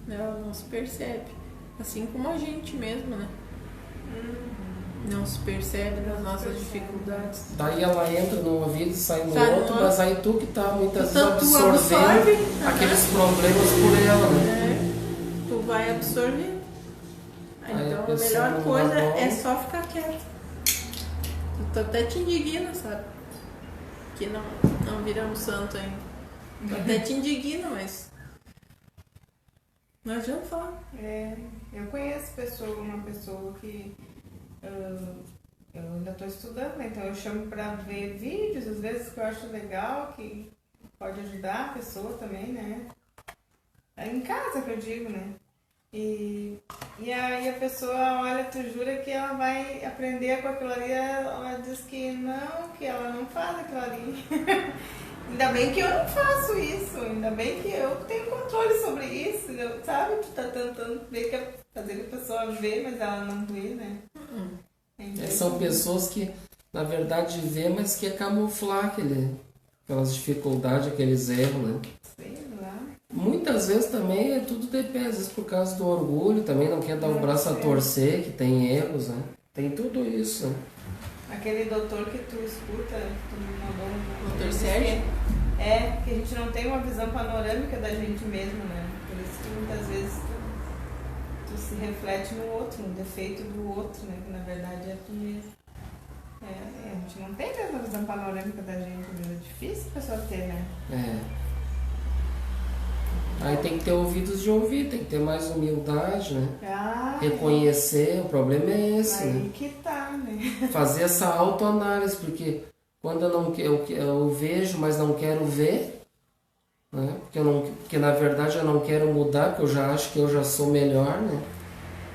Ela não se percebe, assim como a gente mesmo, né? Não se percebe das nossas dificuldades. Daí ela entra no ouvido e sai no Sai no outro, outro. mas aí tu que tá muitas vezes Então, tu absorvendo absorve, aqueles problemas por ela, né? Tu vai absorver. Aí Então a a pessoa melhor não coisa dá bola. é só ficar quieto. Tu até te indigna, sabe? Que não viramos santo ainda. Tu até te indigna, mas não adianta falar. Eu conheço uma pessoa que eu ainda estou estudando, né? Então eu chamo para ver vídeos, às vezes que eu acho legal, que pode ajudar a pessoa também, né? Em casa que eu digo, né? E aí a pessoa olha, tu jura que ela vai aprender com aquilo ali, ela diz que ela não faz aquilo ali. Ainda bem que eu não faço isso, ainda bem que eu tenho controle sobre isso, sabe? Tu tá tentando ver fazer que a pessoa vê, mas ela não vê, né? São pessoas que, na verdade, vê, mas que camuflar aquelas dificuldades, aqueles erros, né? Sei lá. Muitas vezes também tudo depende, às vezes por causa do orgulho, também não quer dar o braço a torcer, que tem erros, né? Tem tudo isso, né? Aquele doutor que tu escuta, que tu me mandou Doutor Sérgio? Que a gente não tem uma visão panorâmica da gente mesmo, né? Por isso que muitas vezes tu se reflete no outro, no defeito do outro, né? Que na verdade é tu mesmo. A gente não tem mesmo a visão panorâmica da gente, é difícil a pessoa ter, né? Aí tem que ter ouvidos de ouvir, tem que ter mais humildade, né? Reconhecer, o problema é esse, aí né? que tá, né? Fazer essa autoanálise, porque quando eu vejo, mas não quero ver, né? Porque na verdade eu não quero mudar, porque eu já acho que eu já sou melhor, né?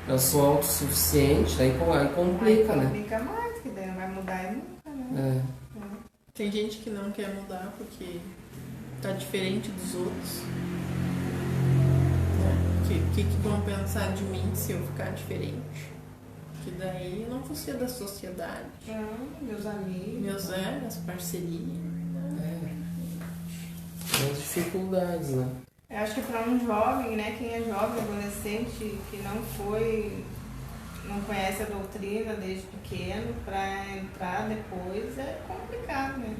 Eu sou autossuficiente, aí complica, né? Complica mais, que daí não vai mudar nunca, né? Tem gente que não quer mudar porque tá diferente dos outros. O que vão pensar de mim se eu ficar diferente? Que daí eu não vou ser da sociedade. Meus amigos. As parcerias. As dificuldades, né? Eu acho que para um jovem, né? Quem é jovem, adolescente, que não conhece a doutrina desde pequeno, para entrar depois é complicado, né?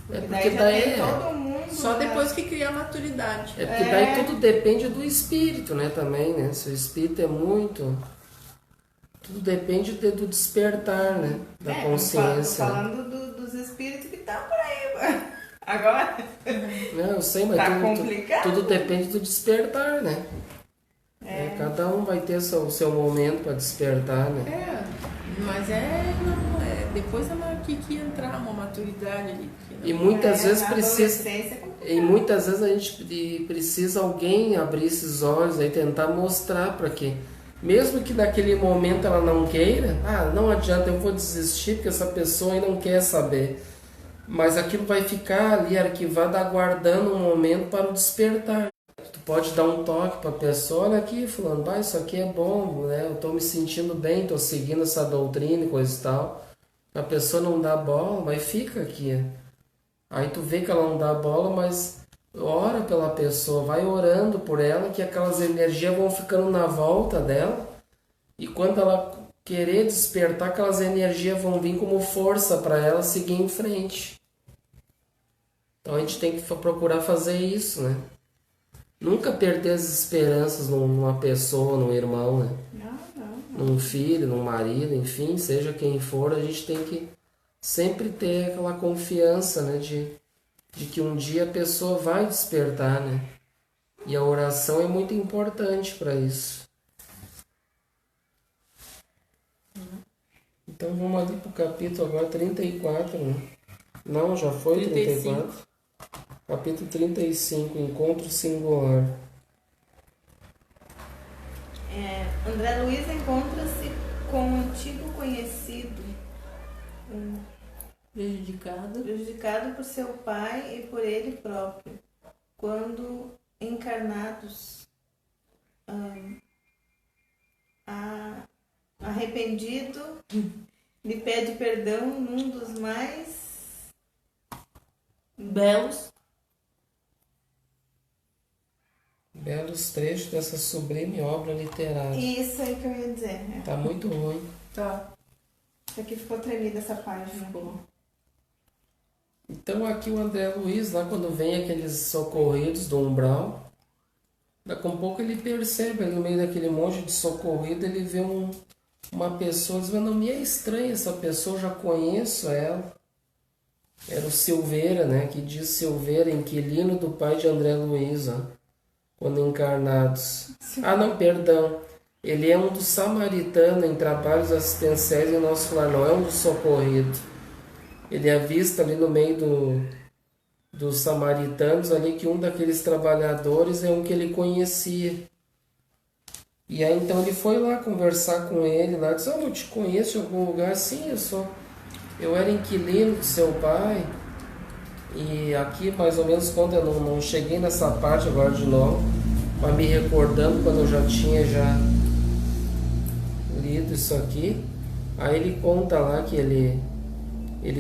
Porque daí tem todo mundo. Só depois que cria a maturidade. Porque daí tudo depende do espírito, né? Também, né? Se o espírito é muito... Tudo depende do despertar, né? Da consciência. Tô falando dos espíritos que estão por aí. Agora. Não, eu sei, mas tá complicado. Tudo depende do despertar, né? Cada um vai ter o seu momento para despertar, né? Mas depois que entrar uma maturidade ali. E muitas vezes precisa. E muitas vezes a gente precisa alguém abrir esses olhos e tentar mostrar para que, mesmo que naquele momento ela não queira, não adianta, eu vou desistir porque essa pessoa aí não quer saber. Mas aquilo vai ficar ali arquivado, aguardando um momento para o despertar. Tu pode dar um toque para a pessoa, olha aqui, fulano, isso aqui é bom, né? Eu estou me sentindo bem, estou seguindo essa doutrina e coisa e tal. A pessoa não dá bola, mas fica aqui. Aí tu vê que ela não dá bola, mas ora pela pessoa, vai orando por ela, que aquelas energias vão ficando na volta dela, e quando ela querer despertar, aquelas energias vão vir como força para ela seguir em frente. Então a gente tem que procurar fazer isso, né? Nunca perder as esperanças numa pessoa, num irmão, né? Não. Num filho, num marido, enfim, seja quem for, a gente tem que sempre ter aquela confiança, né? De que um dia a pessoa vai despertar, né? E a oração é muito importante para isso. Então vamos ali para o capítulo agora 34, né? Não, já foi 34. Capítulo 35, Encontro Singular. André Luiz encontra-se com um antigo conhecido, prejudicado por seu pai e por ele próprio, quando encarnados, arrependido, lhe pede perdão num dos mais belos trechos dessa sublime obra literária. Isso aí que eu ia dizer. Tá muito ruim. Tá. Isso aqui ficou tremida essa página. Então aqui o André Luiz, lá quando vem aqueles socorridos do umbral, daqui a um pouco ele percebe, ali no meio daquele monte de socorrido, ele vê uma pessoa, diz, mas não me é estranha essa pessoa, eu já conheço ela. Era o Silveira, né? Que diz Silveira, inquilino do pai de André Luiz, ó, quando encarnados. Ah, não, perdão. Ele é um dos samaritanos em trabalhos assistenciais em nosso lar, não é um dos socorridos. Ele avista ali no meio dos samaritanos ali que um daqueles trabalhadores é um que ele conhecia. E aí então ele foi lá conversar com ele, lá disse, eu te conheço em algum lugar? Sim, eu era inquilino do seu pai. E aqui mais ou menos quando eu não cheguei nessa parte agora de novo, mas me recordando quando eu já tinha lido isso aqui, aí ele conta lá que ele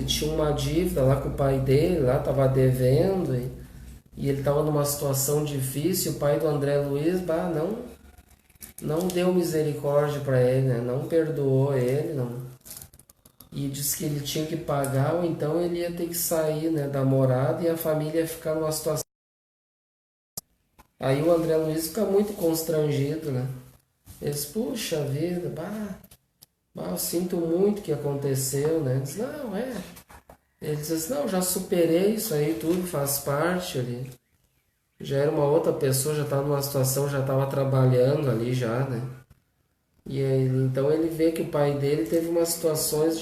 tinha uma dívida lá com o pai dele, lá estava devendo, e ele estava numa situação difícil, o pai do André Luiz, não deu misericórdia para ele, né? Não perdoou ele, e disse que ele tinha que pagar, ou então ele ia ter que sair, né, da morada e a família ia ficar numa situação. Aí o André Luiz fica muito constrangido, né? Ele diz, puxa vida, eu sinto muito o que aconteceu, né? Diz, não, Ele diz assim, não, já superei isso aí, tudo faz parte ali. Já era uma outra pessoa, já estava numa situação, já estava trabalhando ali já, né? E aí, então ele vê que o pai dele teve umas situações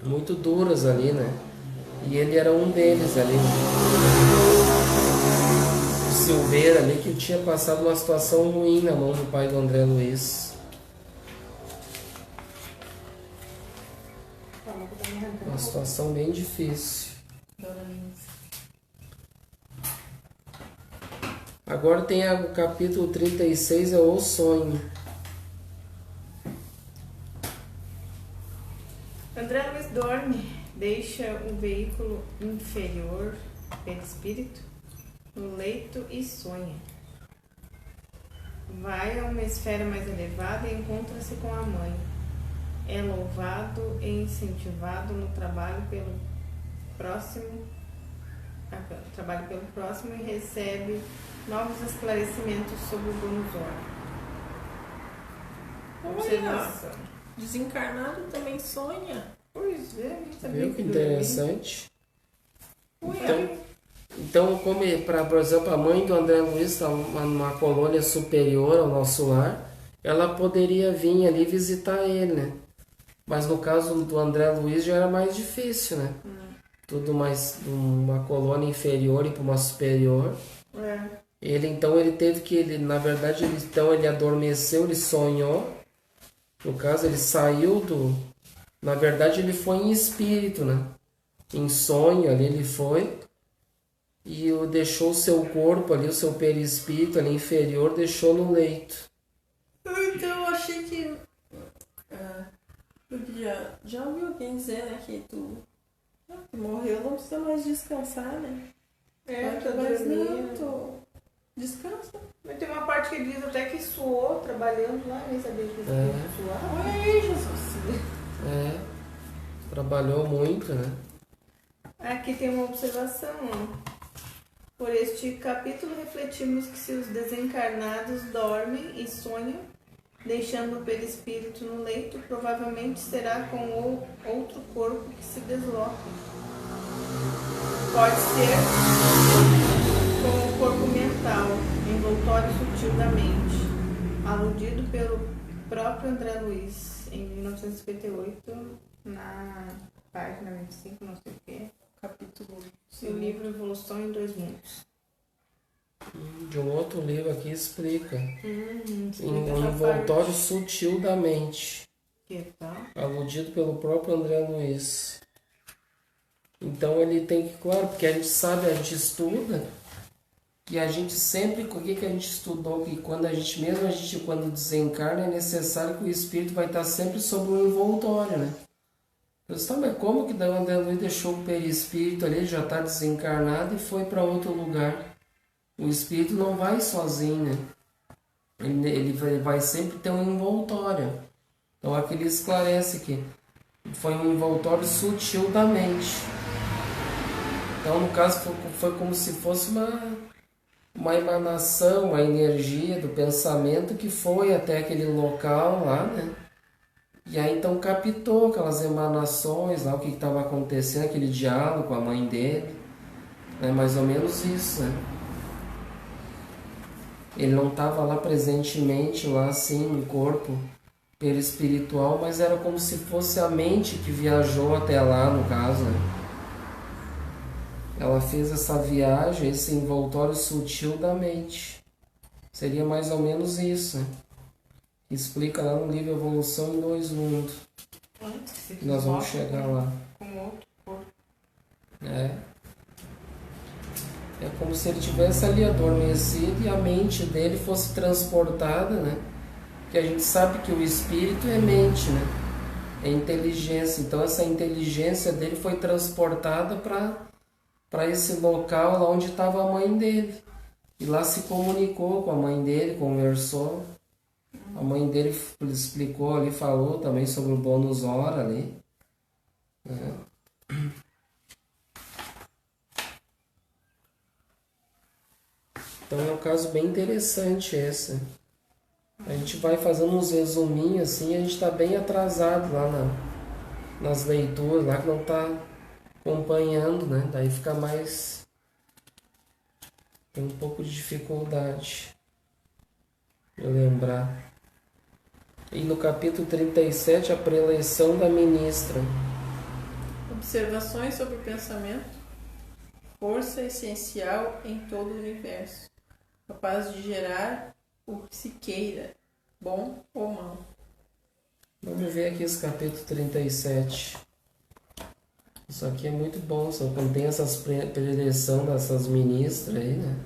muito duras ali, né? E ele era um deles ali. O Silveira ali, que tinha passado uma situação ruim na mão do pai do André Luiz. Uma situação bem difícil. Agora tem o capítulo 36, é o sonho. André Luiz dorme, deixa o veículo inferior, perispírito, no leito e sonha. Vai a uma esfera mais elevada e encontra-se com a mãe. É louvado e incentivado no trabalho pelo próximo e recebe novos esclarecimentos sobre o bônus hora. Observação. Desencarnado também sonha. Pois é, nem sabia. Viu que interessante? Então como por exemplo, a mãe do André Luiz está numa colônia superior ao nosso lar, ela poderia vir ali visitar ele, né? Mas no caso do André Luiz já era mais difícil, né? Tudo mais de uma colônia inferior e para uma superior. Ele teve que, na verdade, ele adormeceu, ele sonhou. No caso, ele saiu na verdade, ele foi em espírito, né? Em sonho ali ele foi. E deixou o seu corpo ali, o seu perispírito ali inferior, deixou no leito. Então eu achei que... já ouvi alguém dizer, né, que tu morreu, não precisa mais descansar, né? Tá Mas dormindo. não, tô... Descansa. Mas tem uma parte que diz até que suou trabalhando lá, nem sabia que suar. Olha aí, Jesus. Trabalhou muito, né? Aqui tem uma observação, ó. Por este capítulo refletimos que se os desencarnados dormem e sonham, deixando o perispírito no leito, provavelmente será com outro corpo que se desloca. Pode ser com o corpo mental, envoltório sutil da mente, aludido pelo próprio André Luiz, em 1958, na página 25, não sei o quê, Capítulo do livro Evolução em Dois Mundos. De um outro livro aqui explica. Explica Um essa envoltório parte. sutil da mente, Que tal? aludido pelo próprio André Luiz. Então ele tem que, claro, porque a gente sabe, a gente estuda, e a gente sempre, o que a gente estudou, que quando a gente, mesmo a gente quando desencarna, é necessário que o espírito vai estar sempre sobre o envoltório, né? Eu disse, mas como que o André Luiz deixou o perispírito ali, já está desencarnado e foi para outro lugar? O espírito não vai sozinho, né? Ele vai sempre ter um envoltório. Então aqui ele esclarece que foi um envoltório sutil da mente. Então no caso foi como se fosse uma emanação, uma energia do pensamento que foi até aquele local lá, né? E aí então captou aquelas emanações lá, o que estava acontecendo, aquele diálogo com a mãe dele. É mais ou menos isso, né? Ele não estava lá presentemente, lá assim, no corpo perispiritual, mas era como se fosse a mente que viajou até lá, no caso, né? Ela fez essa viagem, esse envoltório sutil da mente. Seria mais ou menos isso, né? Explica lá no livro Evolução em Dois Mundos. Nós vamos chegar lá. Com outro corpo. É como se ele tivesse ali adormecido e a mente dele fosse transportada, né? Porque a gente sabe que o espírito é mente, né? É inteligência. Então essa inteligência dele foi transportada para esse local lá onde estava a mãe dele. E lá se comunicou com a mãe dele, conversou. A mãe dele explicou ali, falou também sobre o bônus hora ali. Né? Então é um caso bem interessante esse. A gente vai fazendo uns resuminhos assim, a gente está bem atrasado lá nas leituras, lá que não está acompanhando, né? Daí fica mais... tem um pouco de dificuldade de lembrar. E no capítulo 37, a preleção da ministra. Observações sobre o pensamento. Força essencial em todo o universo, capaz de gerar o que se queira, bom ou mal. Vamos ver aqui esse capítulo 37. Isso aqui é muito bom, só quando tem essas preleção dessas ministras aí, né?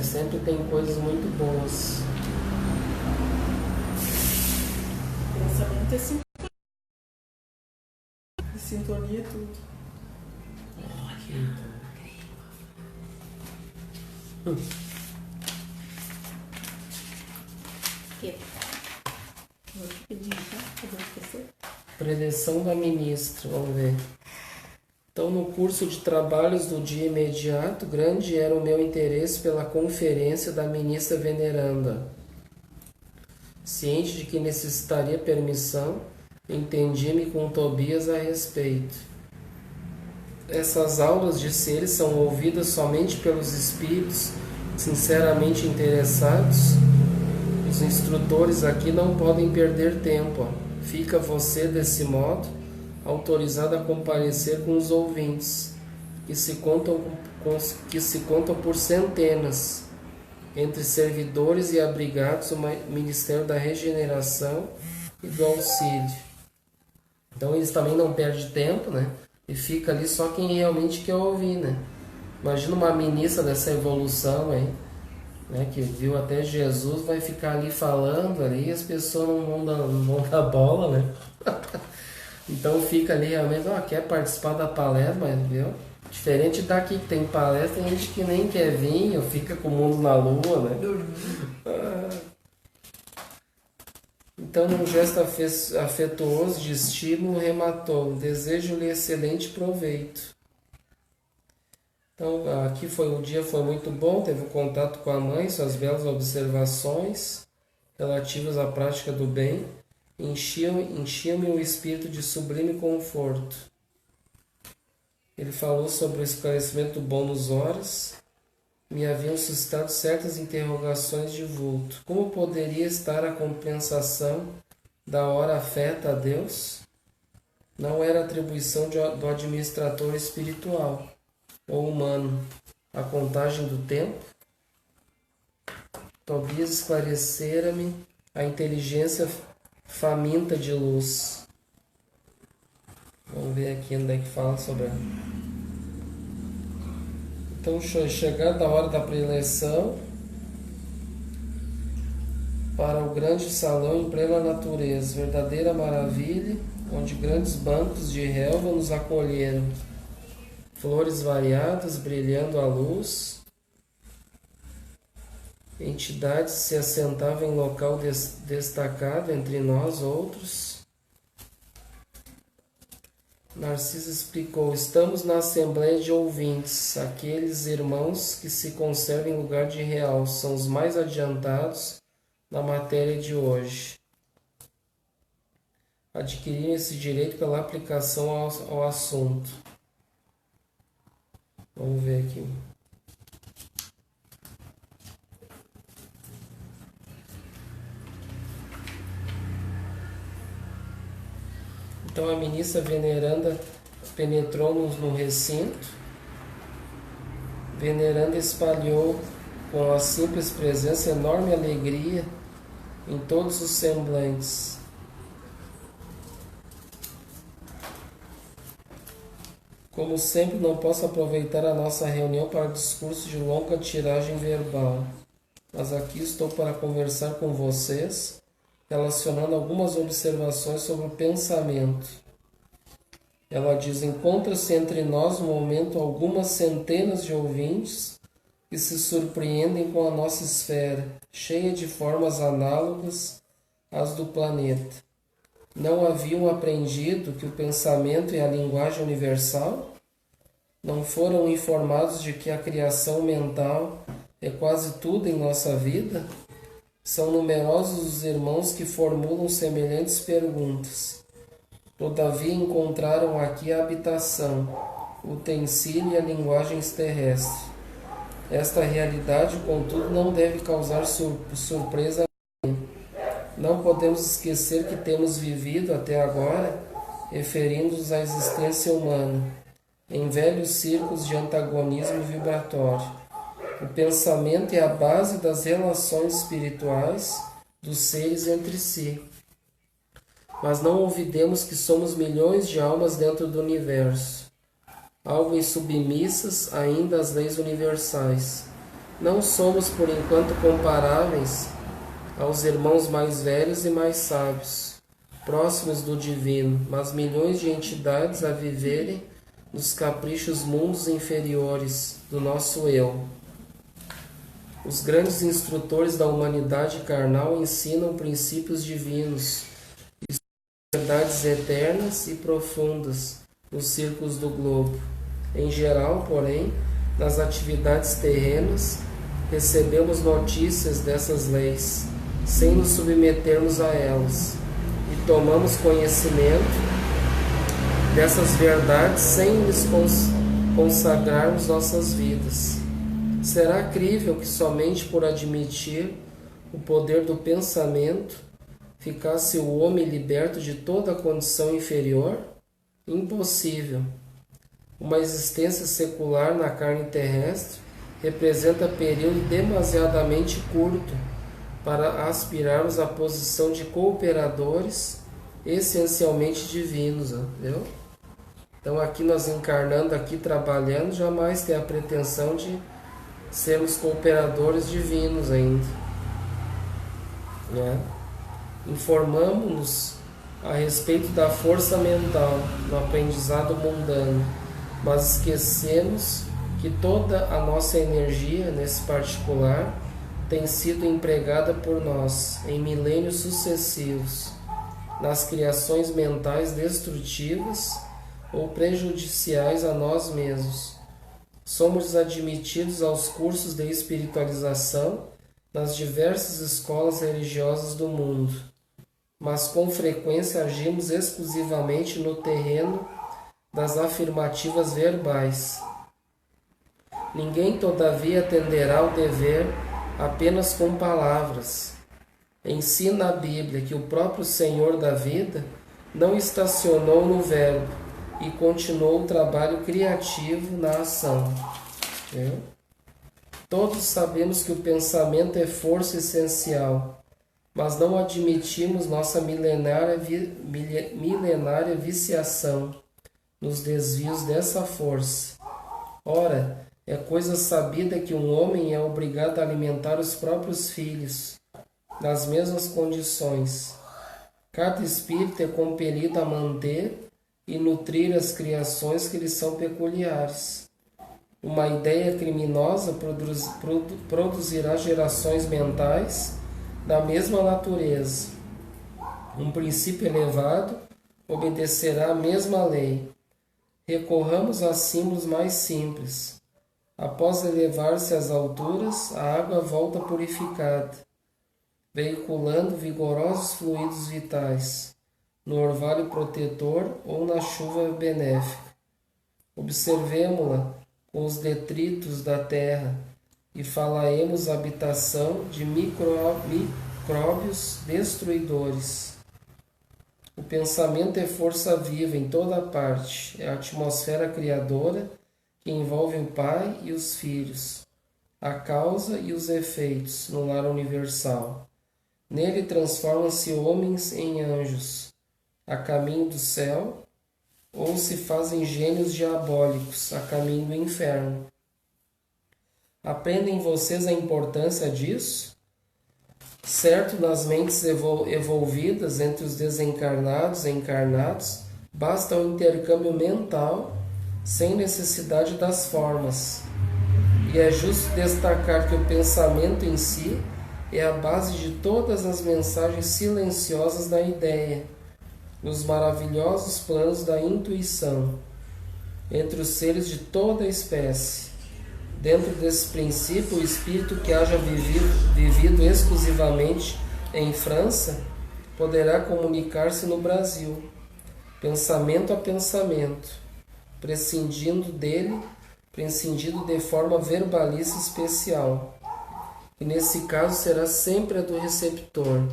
Sempre tem coisas muito boas. Pensamento é sintonia tudo. Aqui, Vou te pedir, tá? Eu vou esquecer. preleção da ministra, vamos ver. Então, no curso de trabalhos do dia imediato, grande era o meu interesse pela conferência da ministra veneranda. Ciente de que necessitaria permissão, entendi-me com Tobias a respeito. Essas aulas de seres são ouvidas somente pelos espíritos sinceramente interessados. Os instrutores aqui não podem perder tempo. Fica você, desse modo, autorizado a comparecer com os ouvintes, que se contam por centenas, entre servidores e abrigados do Ministério da Regeneração e do Auxílio. Então eles também não perdem tempo, né? E fica ali só quem realmente quer ouvir, né? Imagina uma ministra dessa evolução aí, né? Que viu até Jesus, vai ficar ali falando ali, e as pessoas não vão dar bola, né? Então fica ali realmente, quer participar da palestra, mas viu? Diferente daqui que tem palestra, tem gente que nem quer vir, ou fica com o mundo na lua, né? Então, num gesto afetuoso de estímulo, rematou: desejo-lhe excelente proveito. Então, aqui o dia foi muito bom, teve um contato com a mãe, suas belas observações relativas à prática do bem, enchiam-me o espírito de sublime conforto. Ele falou sobre o esclarecimento do bônus horas, me haviam suscitado certas interrogações de vulto. Como poderia estar a compensação da hora afeta a Deus? Não era atribuição do administrador espiritual ou humano a contagem do tempo? Tobias esclarecera-me a inteligência faminta de luz. Vamos ver aqui onde é que fala sobre ela. Então, chegada a hora da preleção, para o grande salão em plena natureza, verdadeira maravilha, onde grandes bancos de relva nos acolheram, flores variadas brilhando à luz, entidades se assentavam em local destacado entre nós outros. Narciso explicou: estamos na assembleia de ouvintes, aqueles irmãos que se conservam em lugar de real, são os mais adiantados na matéria de hoje. Adquiriram esse direito pela aplicação ao assunto. Vamos ver aqui. Então a ministra veneranda penetrou-nos no recinto. Veneranda espalhou com a simples presença enorme alegria em todos os semblantes. Como sempre, não posso aproveitar a nossa reunião para discurso de longa tiragem verbal, mas aqui estou para conversar com vocês, relacionando algumas observações sobre o pensamento. Ela diz: encontra-se entre nós no momento algumas centenas de ouvintes que se surpreendem com a nossa esfera, cheia de formas análogas às do planeta. Não haviam aprendido que o pensamento é a linguagem universal? Não foram informados de que a criação mental é quase tudo em nossa vida? São numerosos os irmãos que formulam semelhantes perguntas. Todavia encontraram aqui a habitação, o utensílio e a linguagem terrestre. Esta realidade, contudo, não deve causar surpresa a ninguém. Não podemos esquecer que temos vivido até agora, referindo-nos à existência humana, em velhos círculos de antagonismo vibratório. O pensamento é a base das relações espirituais dos seres entre si. Mas não olvidemos que somos milhões de almas dentro do universo, algo insubmissas ainda às leis universais. Não somos, por enquanto, comparáveis aos irmãos mais velhos e mais sábios, próximos do divino, mas milhões de entidades a viverem nos caprichos mundos inferiores do nosso eu. Os grandes instrutores da humanidade carnal ensinam princípios divinos e verdades eternas e profundas nos círculos do globo. Em geral, porém, nas atividades terrenas, recebemos notícias dessas leis, sem nos submetermos a elas, e tomamos conhecimento dessas verdades sem lhes consagrarmos nossas vidas. Será crível que somente por admitir o poder do pensamento ficasse o homem liberto de toda a condição inferior? Impossível. Uma existência secular na carne terrestre representa período demasiadamente curto para aspirarmos à posição de cooperadores essencialmente divinos, viu? Então aqui nós encarnando, aqui trabalhando, jamais tem a pretensão de sermos cooperadores divinos ainda, né? Informamos-nos a respeito da força mental no aprendizado mundano mas esquecemos que toda a nossa energia, nesse particular, tem sido empregada por nós em milênios sucessivos, nas criações mentais destrutivas ou prejudiciais a nós mesmos. Somos admitidos aos cursos de espiritualização nas diversas escolas religiosas do mundo, mas com frequência agimos exclusivamente no terreno das afirmativas verbais. Ninguém, todavia, atenderá ao dever apenas com palavras. Ensina a Bíblia que o próprio Senhor da vida não estacionou no verbo e continuou o trabalho criativo na ação. Todos sabemos que o pensamento é força essencial, mas não admitimos nossa milenária viciação nos desvios dessa força. Ora, é coisa sabida que um homem é obrigado a alimentar os próprios filhos, nas mesmas condições. Cada espírito é compelido a manter e nutrir as criações que lhe são peculiares. Uma ideia criminosa produzirá gerações mentais da mesma natureza. Um princípio elevado obedecerá à mesma lei. Recorramos a símbolos mais simples. Após elevar-se às alturas, a água volta purificada, veiculando vigorosos fluidos vitais, no orvalho protetor ou na chuva benéfica. Observemo-la com os detritos da terra e falaemos a habitação de micróbios destruidores. O pensamento é força viva em toda parte, é a atmosfera criadora que envolve o Pai e os filhos, a causa e os efeitos no lar universal. Nele transformam-se homens em anjos, a caminho do céu, ou se fazem gênios diabólicos, a caminho do inferno. Aprendem vocês a importância disso? Certo, nas mentes evolvidas entre os desencarnados e encarnados, basta o intercâmbio mental, sem necessidade das formas. E é justo destacar que o pensamento em si é a base de todas as mensagens silenciosas da ideia, nos maravilhosos planos da intuição, entre os seres de toda a espécie. Dentro desse princípio, o espírito que haja vivido exclusivamente em França poderá comunicar-se no Brasil, pensamento a pensamento, prescindindo de forma verbalista especial, e nesse caso será sempre a do receptor.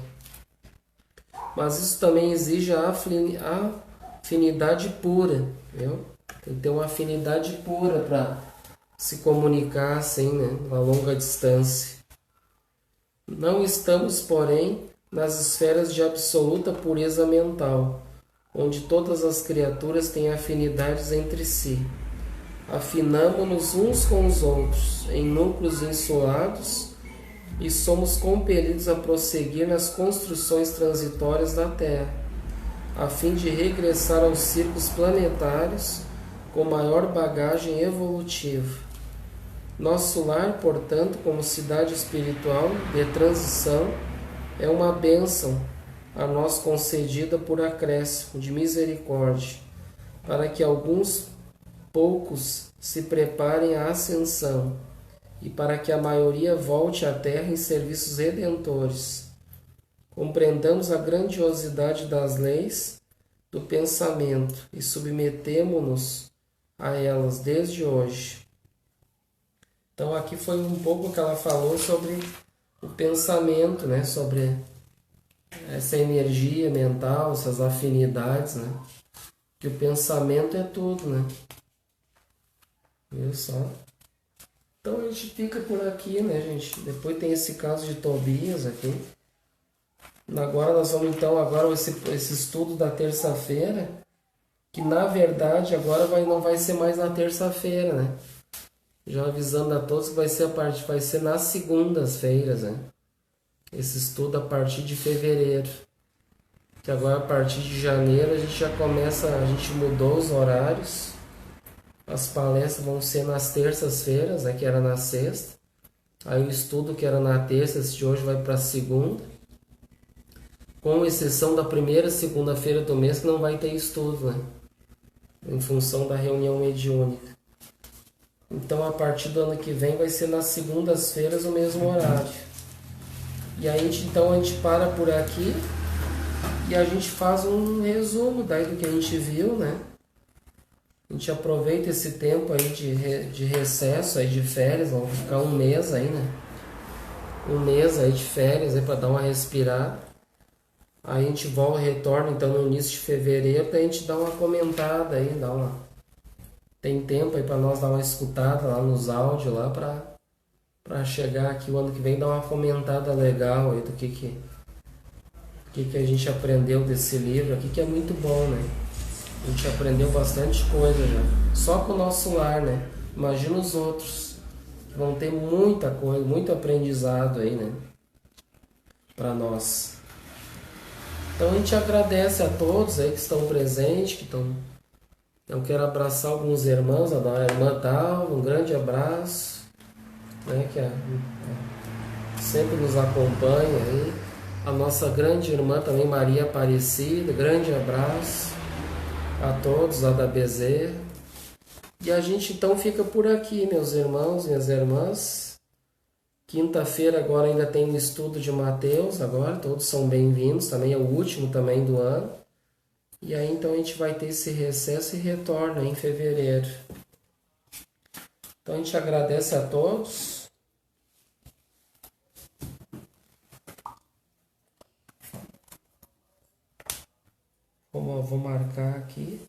Mas isso também exige a afinidade pura, viu? Tem que ter uma afinidade pura para se comunicar assim, né, a longa distância. Não estamos, porém, nas esferas de absoluta pureza mental, onde todas as criaturas têm afinidades entre si. Afinamo-nos uns com os outros, em núcleos insulados, e somos compelidos a prosseguir nas construções transitórias da Terra, a fim de regressar aos círculos planetários com maior bagagem evolutiva. Nosso lar, portanto, como cidade espiritual de transição, é uma bênção a nós concedida por acréscimo de misericórdia, para que alguns poucos se preparem à ascensão e para que a maioria volte à terra em serviços redentores. Compreendamos a grandiosidade das leis do pensamento e submetemo-nos a elas desde hoje. Então aqui foi um pouco que ela falou sobre o pensamento, né? Sobre essa energia mental, essas afinidades, né? Que o pensamento é tudo, né? Viu só? Então a gente fica por aqui, né, gente? Depois tem esse caso de Tobias aqui. Agora nós vamos então, esse estudo da terça-feira, que na verdade agora não vai ser mais na terça-feira, né? Já avisando a todos que vai ser nas segundas-feiras, né? Esse estudo a partir de fevereiro. Que agora a partir de janeiro a gente já começa, a gente mudou os horários. As palestras vão ser nas terças-feiras, né, que era na sexta. Aí o estudo que era na terça, esse de hoje vai para a segunda. Com exceção da primeira segunda-feira do mês, que não vai ter estudo, né? Em função da reunião mediúnica. Então, a partir do ano que vem, vai ser nas segundas-feiras o mesmo horário. E aí, então, a gente para por aqui e a gente faz um resumo daí do que a gente viu, né? A gente aproveita esse tempo aí de recesso, aí de férias, vamos ficar um mês aí, né? Um mês aí de férias aí para dar uma respirada. Aí a gente volta, retorna então no início de fevereiro, daí a gente dá uma comentada aí, tem tempo aí para nós dar uma escutada lá nos áudios lá para chegar aqui o ano que vem dar uma comentada legal aí do que a gente aprendeu desse livro aqui, que é muito bom, né? A gente aprendeu bastante coisa já. Só com o nosso lar, né? Imagina os outros, que vão ter muita coisa, muito aprendizado aí, né? Para nós. Então a gente agradece a todos aí que estão presentes, que estão... Eu quero abraçar alguns irmãos, a irmã Tal, um grande abraço, né? Que sempre nos acompanha aí. A nossa grande irmã também, Maria Aparecida, grande abraço a todos lá da Bezerra. E a gente então fica por aqui, meus irmãos, minhas irmãs. Quinta-feira agora ainda tem um estudo de Mateus, agora todos são bem-vindos, também é o último também do ano. E aí então a gente vai ter esse recesso e retorna em fevereiro. Então a gente agradece a todos. Vou marcar aqui.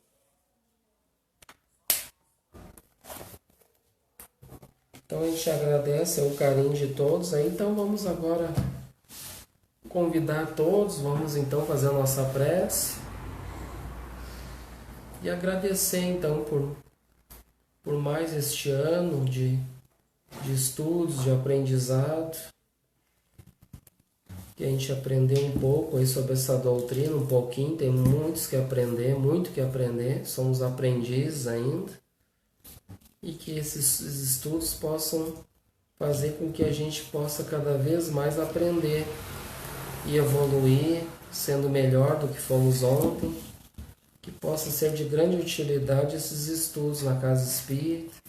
Então a gente agradece o carinho de todos. Aí, então vamos agora convidar todos, vamos então fazer a nossa prece. E agradecer então por mais este ano de estudos, de aprendizado. Que a gente aprendeu um pouco aí sobre essa doutrina, um pouquinho, tem muitos que aprender, muito que aprender, somos aprendizes ainda. E que esses estudos possam fazer com que a gente possa cada vez mais aprender e evoluir, sendo melhor do que fomos ontem, que possa ser de grande utilidade esses estudos na Casa Espírita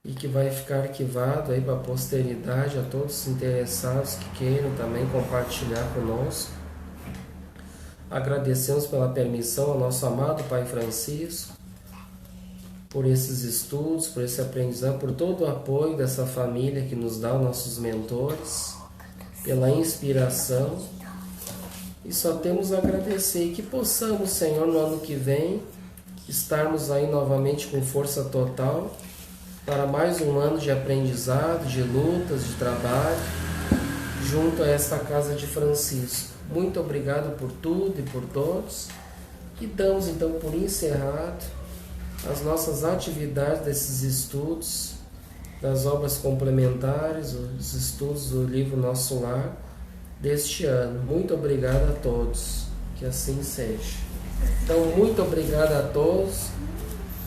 e que vai ficar arquivado aí para a posteridade, a todos os interessados que queiram também compartilhar conosco. Agradecemos pela permissão ao nosso amado Pai Francisco, por esses estudos, por esse aprendizado, por todo o apoio dessa família que nos dá, os nossos mentores, pela inspiração. E só temos a agradecer e que possamos, Senhor, no ano que vem, estarmos aí novamente com força total para mais um ano de aprendizado, de lutas, de trabalho, junto a esta Casa de Francisco. Muito obrigado por tudo e por todos. E damos então por encerrado as nossas atividades desses estudos, das obras complementares, os estudos do livro Nosso Lar deste ano. Muito obrigado a todos, que assim seja. Então, muito obrigado a todos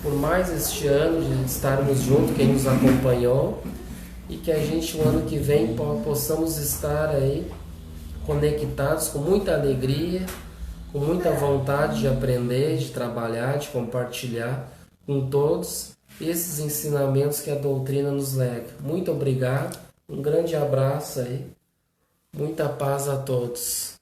por mais este ano de estarmos juntos, quem nos acompanhou, e que a gente, o ano que vem, possamos estar aí conectados com muita alegria, com muita vontade de aprender, de trabalhar, de compartilhar com todos esses ensinamentos que a doutrina nos lega. Muito obrigado, um grande abraço aí, muita paz a todos.